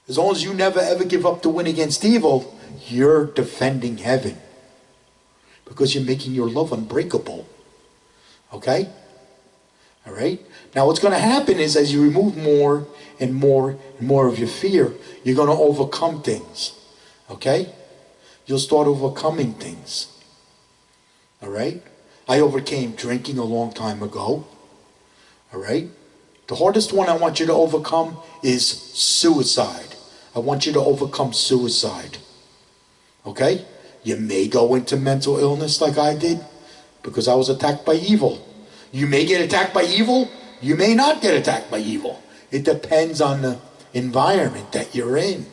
Speaker 1: As long as you never ever give up to win against evil, you're defending heaven. Because you're making your love unbreakable. Okay? All right? Now what's going to happen is as you remove more and more and more of your fear, you're going to overcome things. Okay? You'll start overcoming things. All right? I overcame drinking a long time ago. All right? The hardest one I want you to overcome is suicide. I want you to overcome suicide. Okay? You may go into mental illness like I did because I was attacked by evil. You may get attacked by evil. You may not get attacked by evil. It depends on the environment that you're in.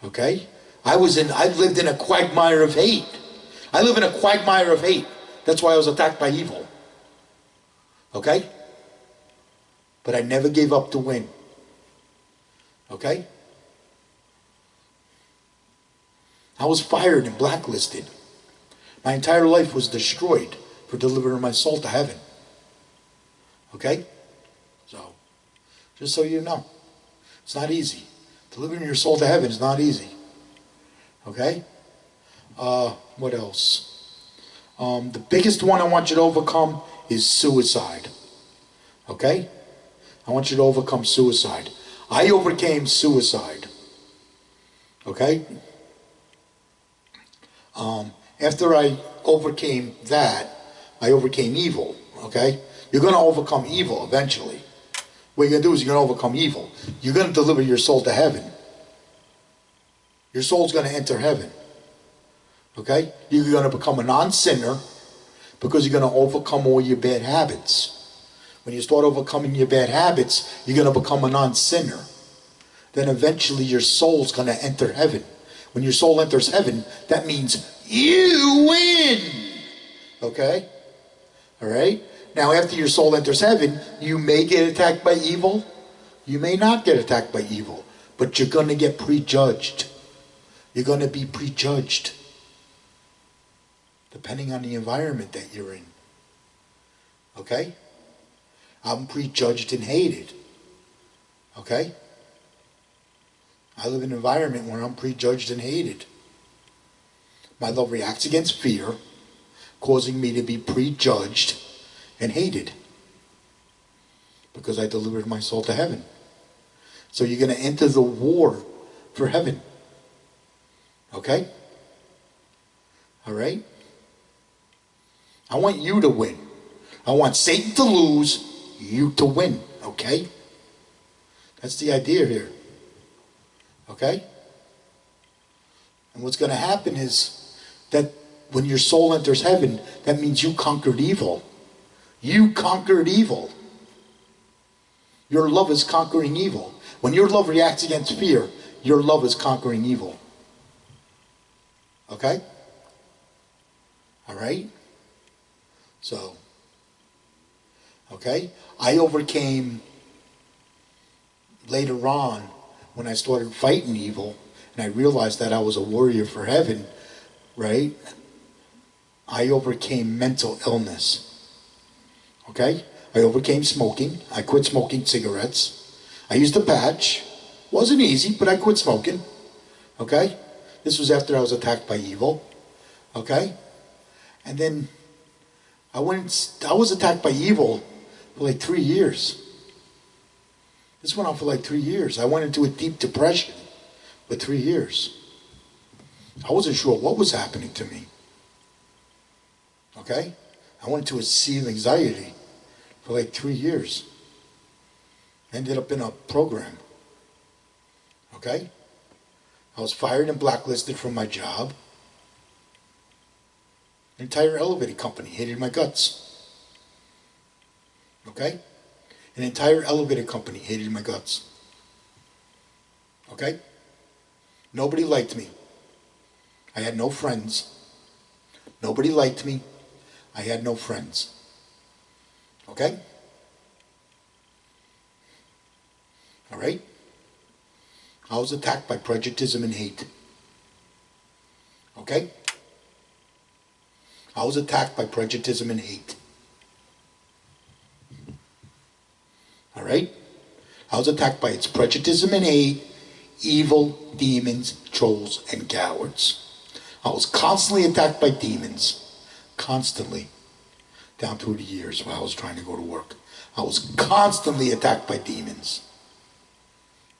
Speaker 1: Okay? I lived in a quagmire of hate. I live in a quagmire of hate. That's why I was attacked by evil. Okay? But I never gave up to win. Okay? I was fired and blacklisted. My entire life was destroyed for delivering my soul to heaven. Okay? So, just so you know, it's not easy. Delivering your soul to heaven is not easy. Okay? What else? The biggest one I want you to overcome is suicide. Okay? I want you to overcome suicide. I overcame suicide. Okay? After I overcame that, I overcame evil. Okay? You're going to overcome evil eventually. What you're going to do is you're going to overcome evil. You're going to deliver your soul to heaven. Your soul's going to enter heaven. Okay? You're going to become a non-sinner because you're going to overcome all your bad habits. When you start overcoming your bad habits, you're going to become a non-sinner. Then eventually your soul's going to enter heaven. When your soul enters heaven, that means you win. Okay? All right? Now after your soul enters heaven, you may get attacked by evil. You may not get attacked by evil. But you're going to get prejudged. You're going to be prejudged. Depending on the environment that you're in. Okay? I'm prejudged and hated. Okay? I live in an environment where I'm prejudged and hated. My love reacts against fear, causing me to be prejudged and hated. Because I delivered my soul to heaven. So you're going to enter the war for heaven. Okay? All right? I want you to win. I want Satan to lose, you to win. Okay? That's the idea here. Okay? And what's going to happen is that when your soul enters heaven, that means you conquered evil. You conquered evil. Your love is conquering evil. When your love reacts against fear, your love is conquering evil. Okay? All right? So, okay? I overcame later on when I started fighting evil and I realized that I was a warrior for heaven, right? I overcame mental illness. Okay? I overcame smoking. I quit smoking cigarettes. I used a patch. Wasn't easy, but I quit smoking. Okay? This was after I was attacked by evil. Okay? And then I was attacked by evil for like 3 years. This went on for like 3 years. I went into a deep depression for 3 years. I wasn't sure what was happening to me. Okay? I went into a sea of anxiety for like 3 years. Ended up in a program. Okay? I was fired and blacklisted from my job. The entire elevator company hated my guts. Okay? An entire elevator company hated my guts. Okay? Nobody liked me. I had no friends. Nobody liked me. I had no friends. Okay? All right? I was attacked by prejudice and hate. Okay? I was attacked by prejudice and hate. All right? I was attacked by its prejudice and hate, evil, demons, trolls, and cowards. I was constantly attacked by demons. Constantly. Down through the years while I was trying to go to work. I was constantly attacked by demons.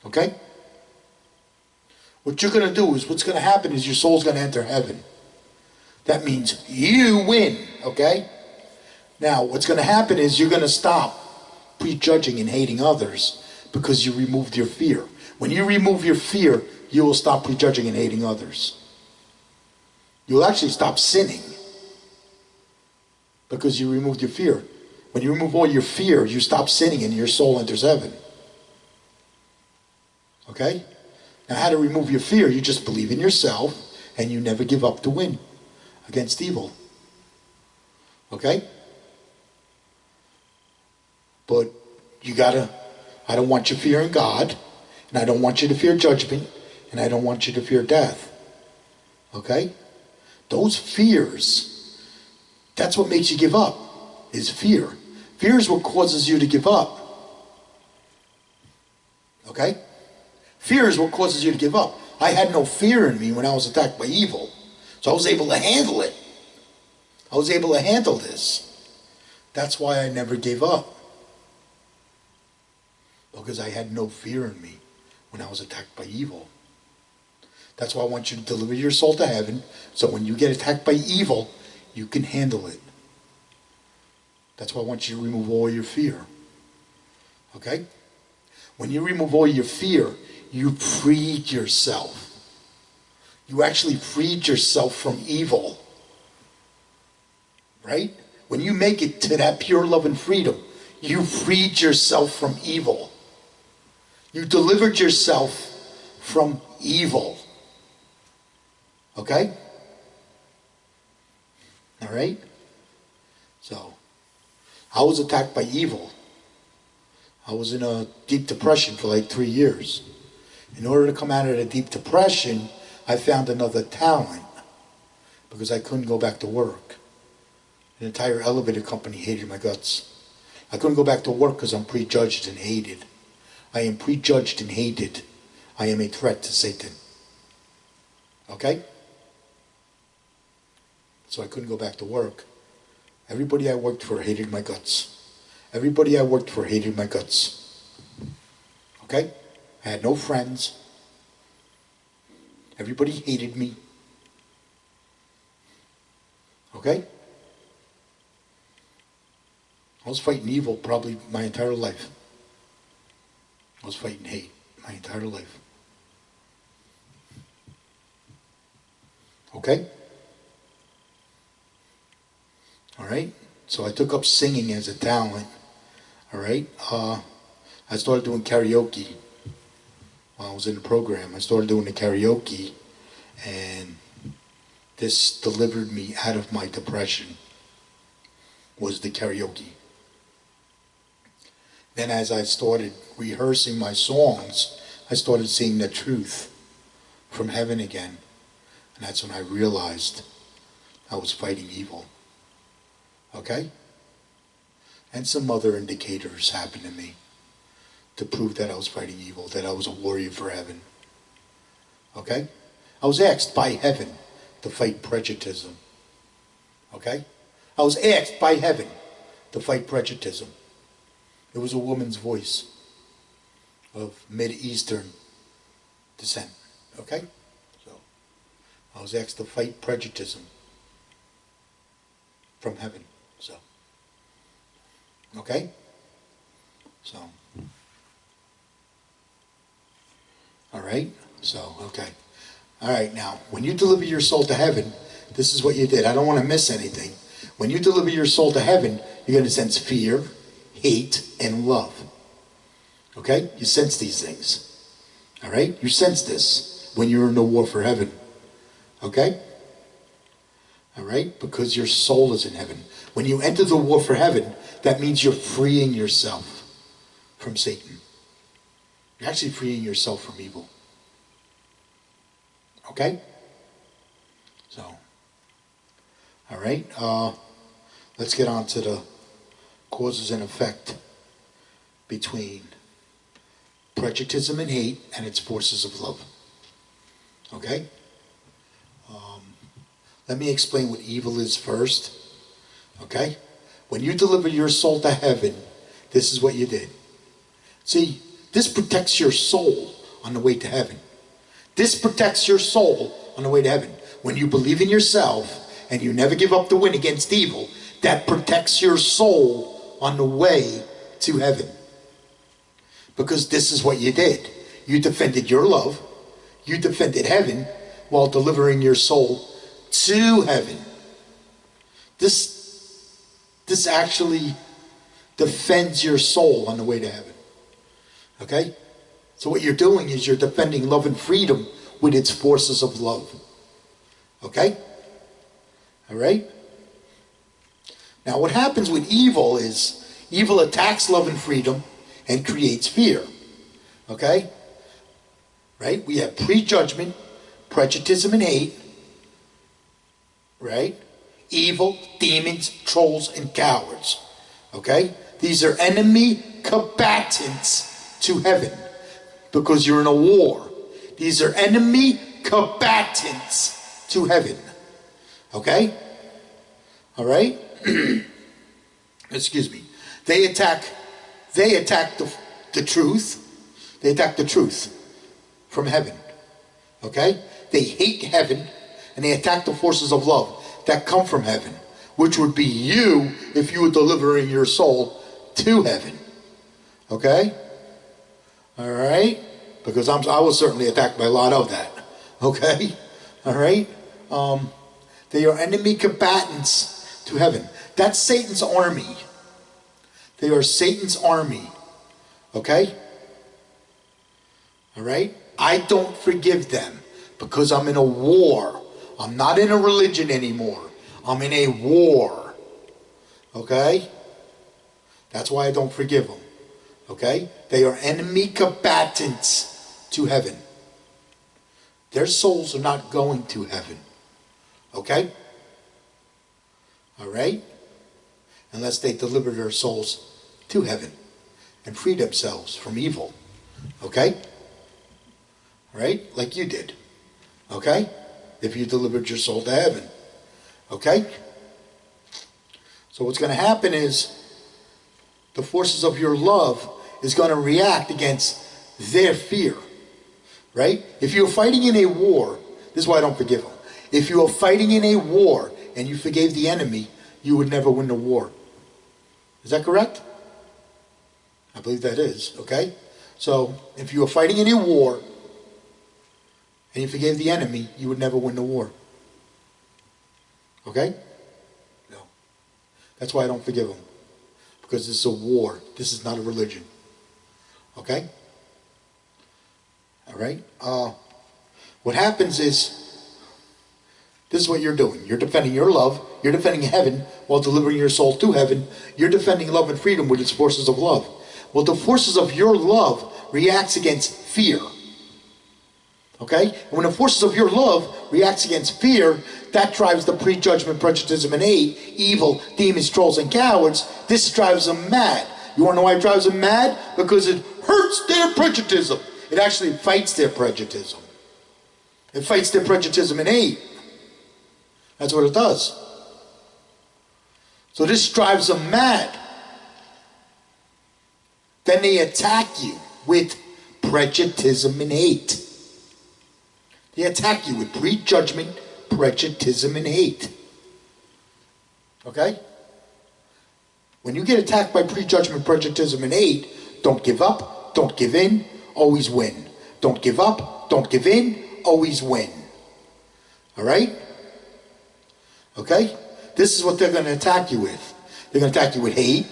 Speaker 1: Okay? What you're going to do is, what's going to happen is your soul's going to enter heaven. That means you win. Okay? Now, what's going to happen is you're going to stop prejudging and hating others because you removed your fear. When you remove your fear, you will stop prejudging and hating others. You'll actually stop sinning because you removed your fear. When you remove all your fear, you stop sinning and your soul enters heaven. Okay? Now, how to remove your fear? You just believe in yourself and you never give up to win against evil. Okay? But you gotta, I don't want you fearing God, and I don't want you to fear judgment, and I don't want you to fear death. Okay? Those fears, that's what makes you give up, is fear. Fear is what causes you to give up. Okay? Fear is what causes you to give up. I had no fear in me when I was attacked by evil. So I was able to handle it. I was able to handle this. That's why I never gave up. Because I had no fear in me when I was attacked by evil. That's why I want you to deliver your soul to heaven, so when you get attacked by evil, you can handle it. That's why I want you to remove all your fear. Okay? When you remove all your fear, you freed yourself. You actually freed yourself from evil. Right? When you make it to that pure love and freedom, you freed yourself from evil. You delivered yourself from evil. Okay? All right? So, I was attacked by evil. I was in a deep depression for like 3 years. In order to come out of the deep depression, I found another talent because I couldn't go back to work. An entire elevator company hated my guts. I couldn't go back to work because I'm prejudged and hated. I am prejudged and hated. I am a threat to Satan. Okay? So I couldn't go back to work. Everybody I worked for hated my guts. Everybody I worked for hated my guts. Okay? I had no friends. Everybody hated me. Okay? I was fighting evil probably my entire life. I was fighting hate my entire life. Okay? All right? So I took up singing as a talent. All right. I started doing karaoke while I was in the program. I started doing the karaoke, and this delivered me out of my depression, was the karaoke. Then as I started rehearsing my songs, I started seeing the truth from heaven again. And that's when I realized I was fighting evil. Okay? And some other indicators happened to me to prove that I was fighting evil, that I was a warrior for heaven. Okay? I was asked by heaven to fight prejudicism. Okay? I was asked by heaven to fight prejudicism. It was a woman's voice of Mid-Eastern descent. Okay? So, I was asked to fight prejudicism from heaven. So, okay? So, all right? So, okay. All right, now, when you deliver your soul to heaven, this is what you did. I don't want to miss anything. When you deliver your soul to heaven, you're going to sense fear, hate, and love. Okay? You sense these things. All right? You sense this when you're in the war for heaven. Okay? All right? Because your soul is in heaven. When you enter the war for heaven, that means you're freeing yourself from Satan. You're actually freeing yourself from evil. Okay? So, all right. Let's get on to the causes and effect between prejudicism and hate and its forces of love. Okay? Let me explain what evil is first. Okay? When you deliver your soul to heaven, this is what you did. See, this protects your soul on the way to heaven. This protects your soul on the way to heaven. When you believe in yourself and you never give up the win against evil, that protects your soul on the way to heaven. Because this is what you did. You defended your love. You defended heaven while delivering your soul to heaven. This actually defends your soul on the way to heaven. Okay? So what you're doing is you're defending love and freedom with its forces of love. Okay? All right? Now what happens with evil is evil attacks love and freedom and creates fear. Okay? Right? We have prejudgment, prejudicism, and hate. Right? Evil, demons, trolls, and cowards. Okay? These are enemy combatants to heaven because you're in a war. These are enemy combatants to heaven. Okay? All right? Excuse me. They attack the truth. They attack the truth from heaven. Okay? They hate heaven and they attack the forces of love that come from heaven, which would be you if you were delivering your soul to heaven. Okay? All right? Because I was certainly attacked by a lot of that. Okay? All right? They are enemy combatants to heaven. That's Satan's army. They are Satan's army. Okay? All right? I don't forgive them because I'm in a war. I'm not in a religion anymore. I'm in a war. Okay? That's why I don't forgive them. Okay? They are enemy combatants to heaven. Their souls are not going to heaven. Okay? All right? Unless they deliver their souls to heaven and free themselves from evil. Okay? All right? Like you did. Okay? If you delivered your soul to heaven. Okay? So what's going to happen is the forces of your love is going to react against their fear. Right? If you're fighting in a war, this is why I don't forgive them. If you are fighting in a war and you forgave the enemy, you would never win the war. Is that correct? I believe that is. Okay? So if you are fighting in a war and you forgave the enemy, you would never win the war. Okay? No. That's why I don't forgive them. Because this is a war. This is not a religion. Okay? All right? What happens is, this is what you're doing. You're defending your love. You're defending heaven while delivering your soul to heaven. You're defending love and freedom with its forces of love. Well, the forces of your love reacts against fear. Okay? And when the forces of your love reacts against fear, that drives the prejudgment, prejudice, and hate, evil, demons, trolls, and cowards. This drives them mad. You want to know why it drives them mad? Because it hurts their prejudice. It actually fights their prejudice. It fights their prejudice and hate. That's what it does. So this drives them mad. Then they attack you with prejudice and hate. They attack you with prejudgment, prejudice, and hate. Okay? When you get attacked by prejudgment, prejudice, and hate, don't give up, don't give in, always win. Don't give up, don't give in, always win. All right? Okay? This is what they're going to attack you with. They're going to attack you with hate,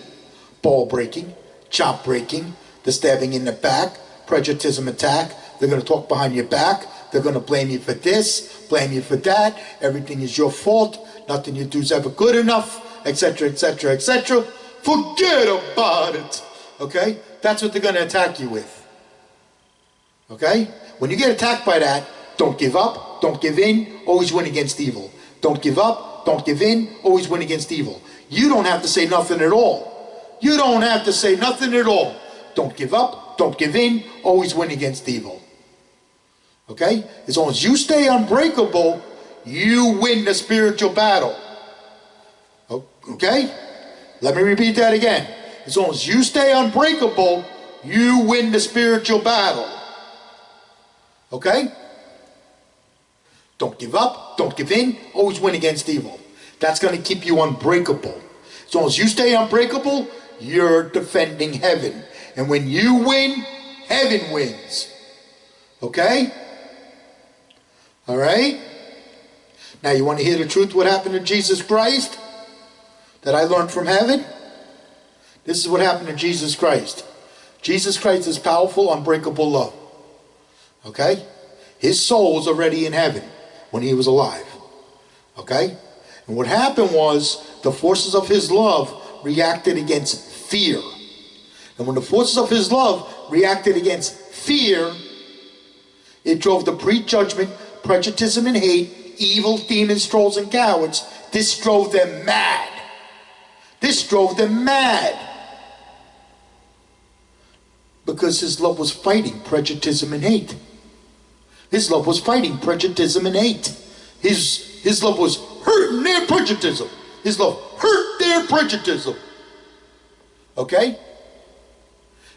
Speaker 1: ball breaking, chop breaking, the stabbing in the back, prejudice attack. They're going to talk behind your back. They're going to blame you for this, blame you for that. Everything is your fault. Nothing you do is ever good enough, etc., etc., etc. Forget about it. Okay? That's what they're going to attack you with. Okay? When you get attacked by that, don't give up, don't give in, always win against evil. Don't give up, don't give in, always win against evil. You don't have to say nothing at all. You don't have to say nothing at all. Don't give up, don't give in, always win against evil. Okay? As long as you stay unbreakable, you win the spiritual battle. Okay? Let me repeat that again. As long as you stay unbreakable, you win the spiritual battle. Okay? Don't give up, don't give in, always win against evil. That's going to keep you unbreakable. As long as you stay unbreakable, you're defending heaven. And when you win, heaven wins. Okay? All right? Now you want to hear the truth what happened to Jesus Christ? That I learned from heaven? This is what happened to Jesus Christ. Jesus Christ is powerful, unbreakable love. Okay? His soul was already in heaven when he was alive. Okay? And what happened was the forces of his love reacted against fear. And when the forces of his love reacted against fear, it drove the prejudgment, prejudice, and hate, evil, demons, trolls, and cowards. This drove them mad. This drove them mad. Because his love was fighting prejudice and hate. His love was fighting prejudice and hate. His love was hurting their prejudice. His love hurt their prejudice. Okay?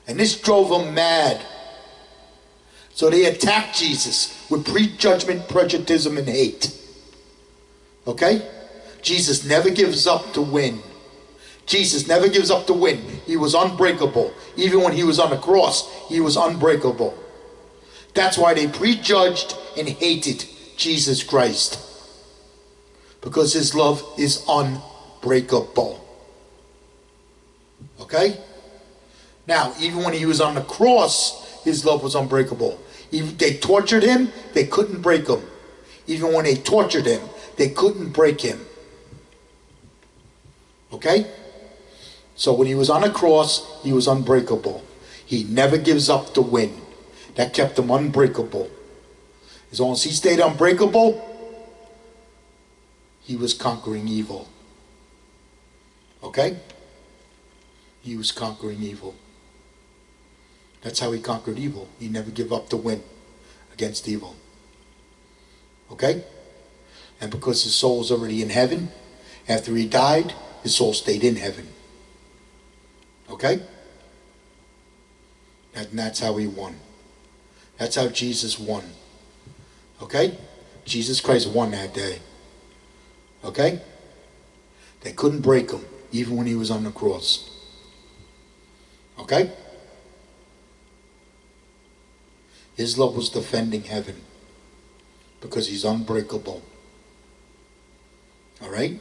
Speaker 1: And this drove them mad. So they attacked Jesus with prejudgment, prejudice, and hate. Okay? Jesus never gives up to win. Jesus never gives up to win. He was unbreakable. Even when he was on the cross, he was unbreakable. That's why they prejudged and hated Jesus Christ. Because his love is unbreakable. Okay? Now, even when he was on the cross, his love was unbreakable. They tortured him, they couldn't break him. Even when they tortured him, they couldn't break him. Okay? So when he was on the cross, he was unbreakable. He never gives up to win. That kept him unbreakable. As long as he stayed unbreakable, he was conquering evil. Okay? He was conquering evil. That's how he conquered evil. He never gave up to win against evil. Okay? And because his soul was already in heaven, after he died, his soul stayed in heaven. Okay? And that's how he won. That's how Jesus won. Okay? Jesus Christ won that day. Okay? They couldn't break him, even when he was on the cross. Okay? His love was defending heaven because he's unbreakable. All right?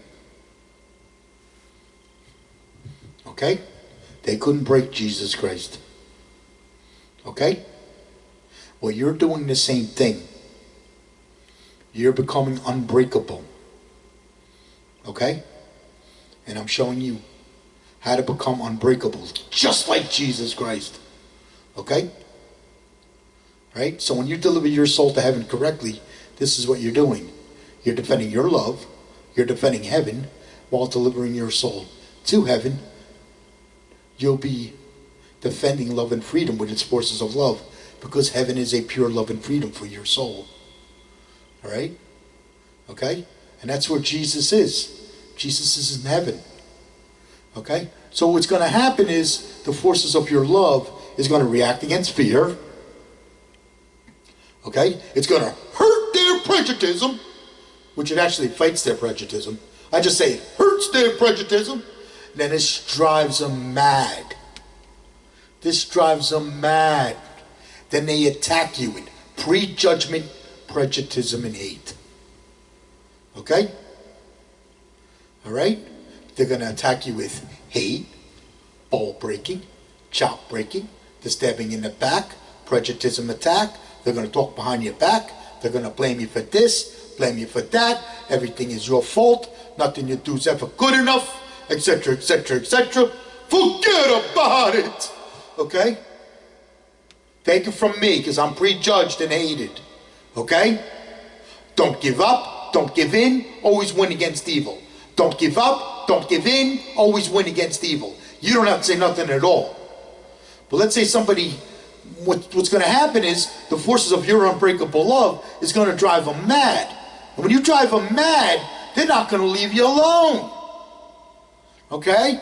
Speaker 1: Okay? They couldn't break Jesus Christ. Okay? Well, you're doing the same thing. You're becoming unbreakable. Okay? And I'm showing you how to become unbreakable, just like Jesus Christ. Okay? Right? So when you deliver your soul to heaven correctly, this is what you're doing. You're defending your love. You're defending heaven while delivering your soul to heaven. You'll be defending love and freedom with its forces of love, because heaven is a pure love and freedom for your soul. All right? Okay? And that's where Jesus is. Jesus is in heaven. Okay? So what's going to happen is the forces of your love is going to react against fear. Okay? It's going to hurt their prejudicism, which it actually fights their prejudicism. I just say it hurts their prejudicism. Then this drives them mad. This drives them mad. Then they attack you with prejudgment, prejudicism, and hate. Okay? All right? They're going to attack you with hate, ball breaking, chop breaking, the stabbing in the back, prejudicism attack. They're going to talk behind your back. They're going to blame you for this, blame you for that. Everything is your fault. Nothing you do is ever good enough, etc., etc., etc. Forget about it. Okay? Take it from me, because I'm prejudged and hated. Okay? Don't give up. Don't give in. Always win against evil. Don't give up. Don't give in. Always win against evil. You don't have to say nothing at all. But let's say somebody, what's going to happen is the forces of your unbreakable love is going to drive them mad. And when you drive them mad, they're not going to leave you alone. Okay?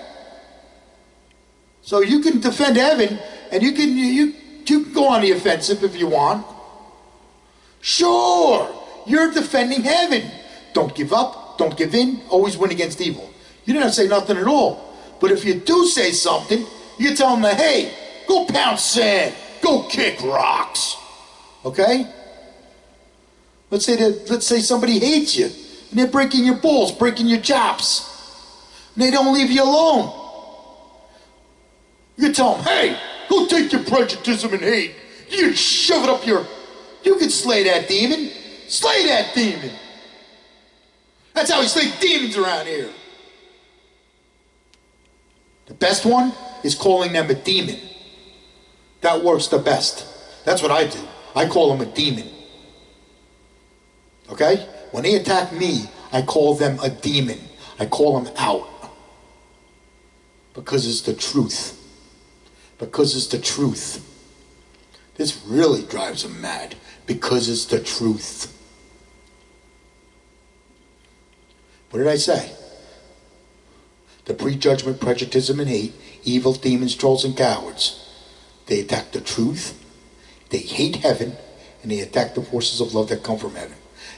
Speaker 1: So you can defend heaven, and you can go on the offensive if you want. Sure, you're defending heaven. Don't give up, don't give in, always win against evil. You don't have to say nothing at all. But if you do say something, you tell them, hey, go pound sand, go kick rocks. Okay? Let's say somebody hates you, and they're breaking your balls, breaking your chops, and they don't leave you alone. You tell them, hey, go take your prejudicism and hate. You can shove it up your... You can slay that demon. Slay that demon. That's how we slay demons around here. The best one is calling them a demon. That works the best. That's what I do. I call them a demon. Okay? When they attack me, I call them a demon. I call them out. Because it's the truth. Because it's the truth. This really drives them mad. Because it's the truth. What did I say? The prejudgment, prejudicism, and hate, evil, demons, trolls, and cowards. They attack the truth. They hate heaven. And they attack the forces of love that come from heaven.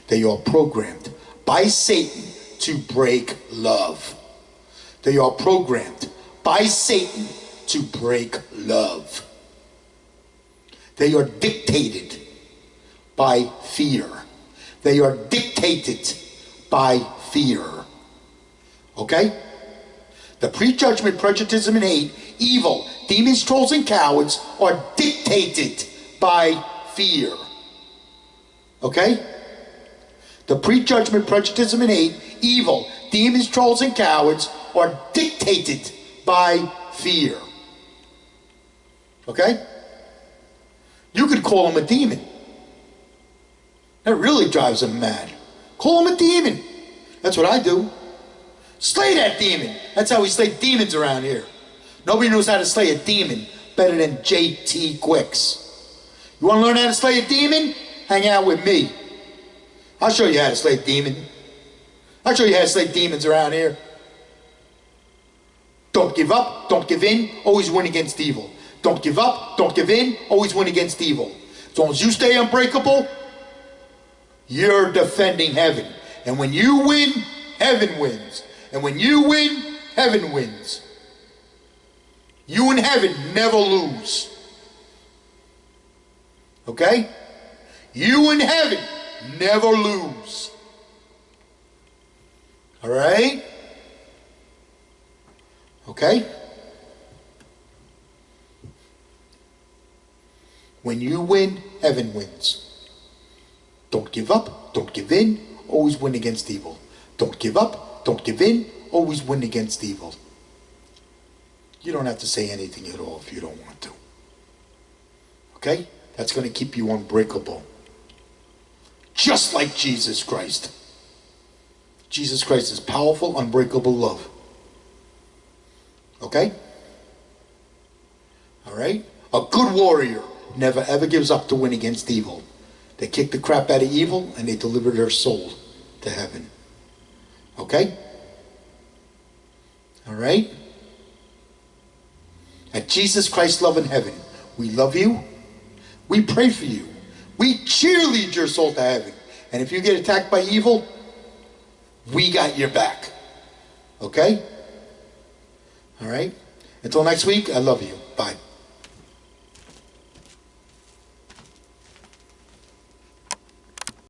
Speaker 1: They are programmed by Satan to break love. They are programmed by Satan to break love. They are dictated by fear. They are dictated by fear. Okay? The prejudgment, prejudicism, and hate, evil, demons, trolls, and cowards are dictated by fear. Okay? The prejudgment, prejudicism, and hate, evil, demons, trolls, and cowards are dictated by fear. Okay? You could call him a demon. That really drives them mad. Call him a demon. That's what I do. Slay that demon. That's how we slay demons around here. Nobody knows how to slay a demon better than J.T. Quicks. You want to learn how to slay a demon? Hang out with me. I'll show you how to slay a demon. I'll show you how to slay demons around here. Don't give up, don't give in, always win against evil. Don't give up, don't give in, always win against evil. As long as you stay unbreakable, you're defending heaven. And when you win, heaven wins. And when you win, heaven wins. You and heaven never lose. Okay? You and heaven never lose. All right? Okay? When you win, heaven wins. Don't give up. Don't give in. Always win against evil. Don't give up. Don't give in. Always win against evil. You don't have to say anything at all if you don't want to. Okay? That's going to keep you unbreakable. Just like Jesus Christ. Jesus Christ is powerful, unbreakable love. Okay? Alright? A good warrior never ever gives up to win against evil. They kick the crap out of evil and they deliver their soul to heaven. Okay? Alright? At Jesus Christ Love in Heaven, we love you. We pray for you. We cheerlead your soul to heaven. And if you get attacked by evil, we got your back. Okay? Alright? Until next week, I love you.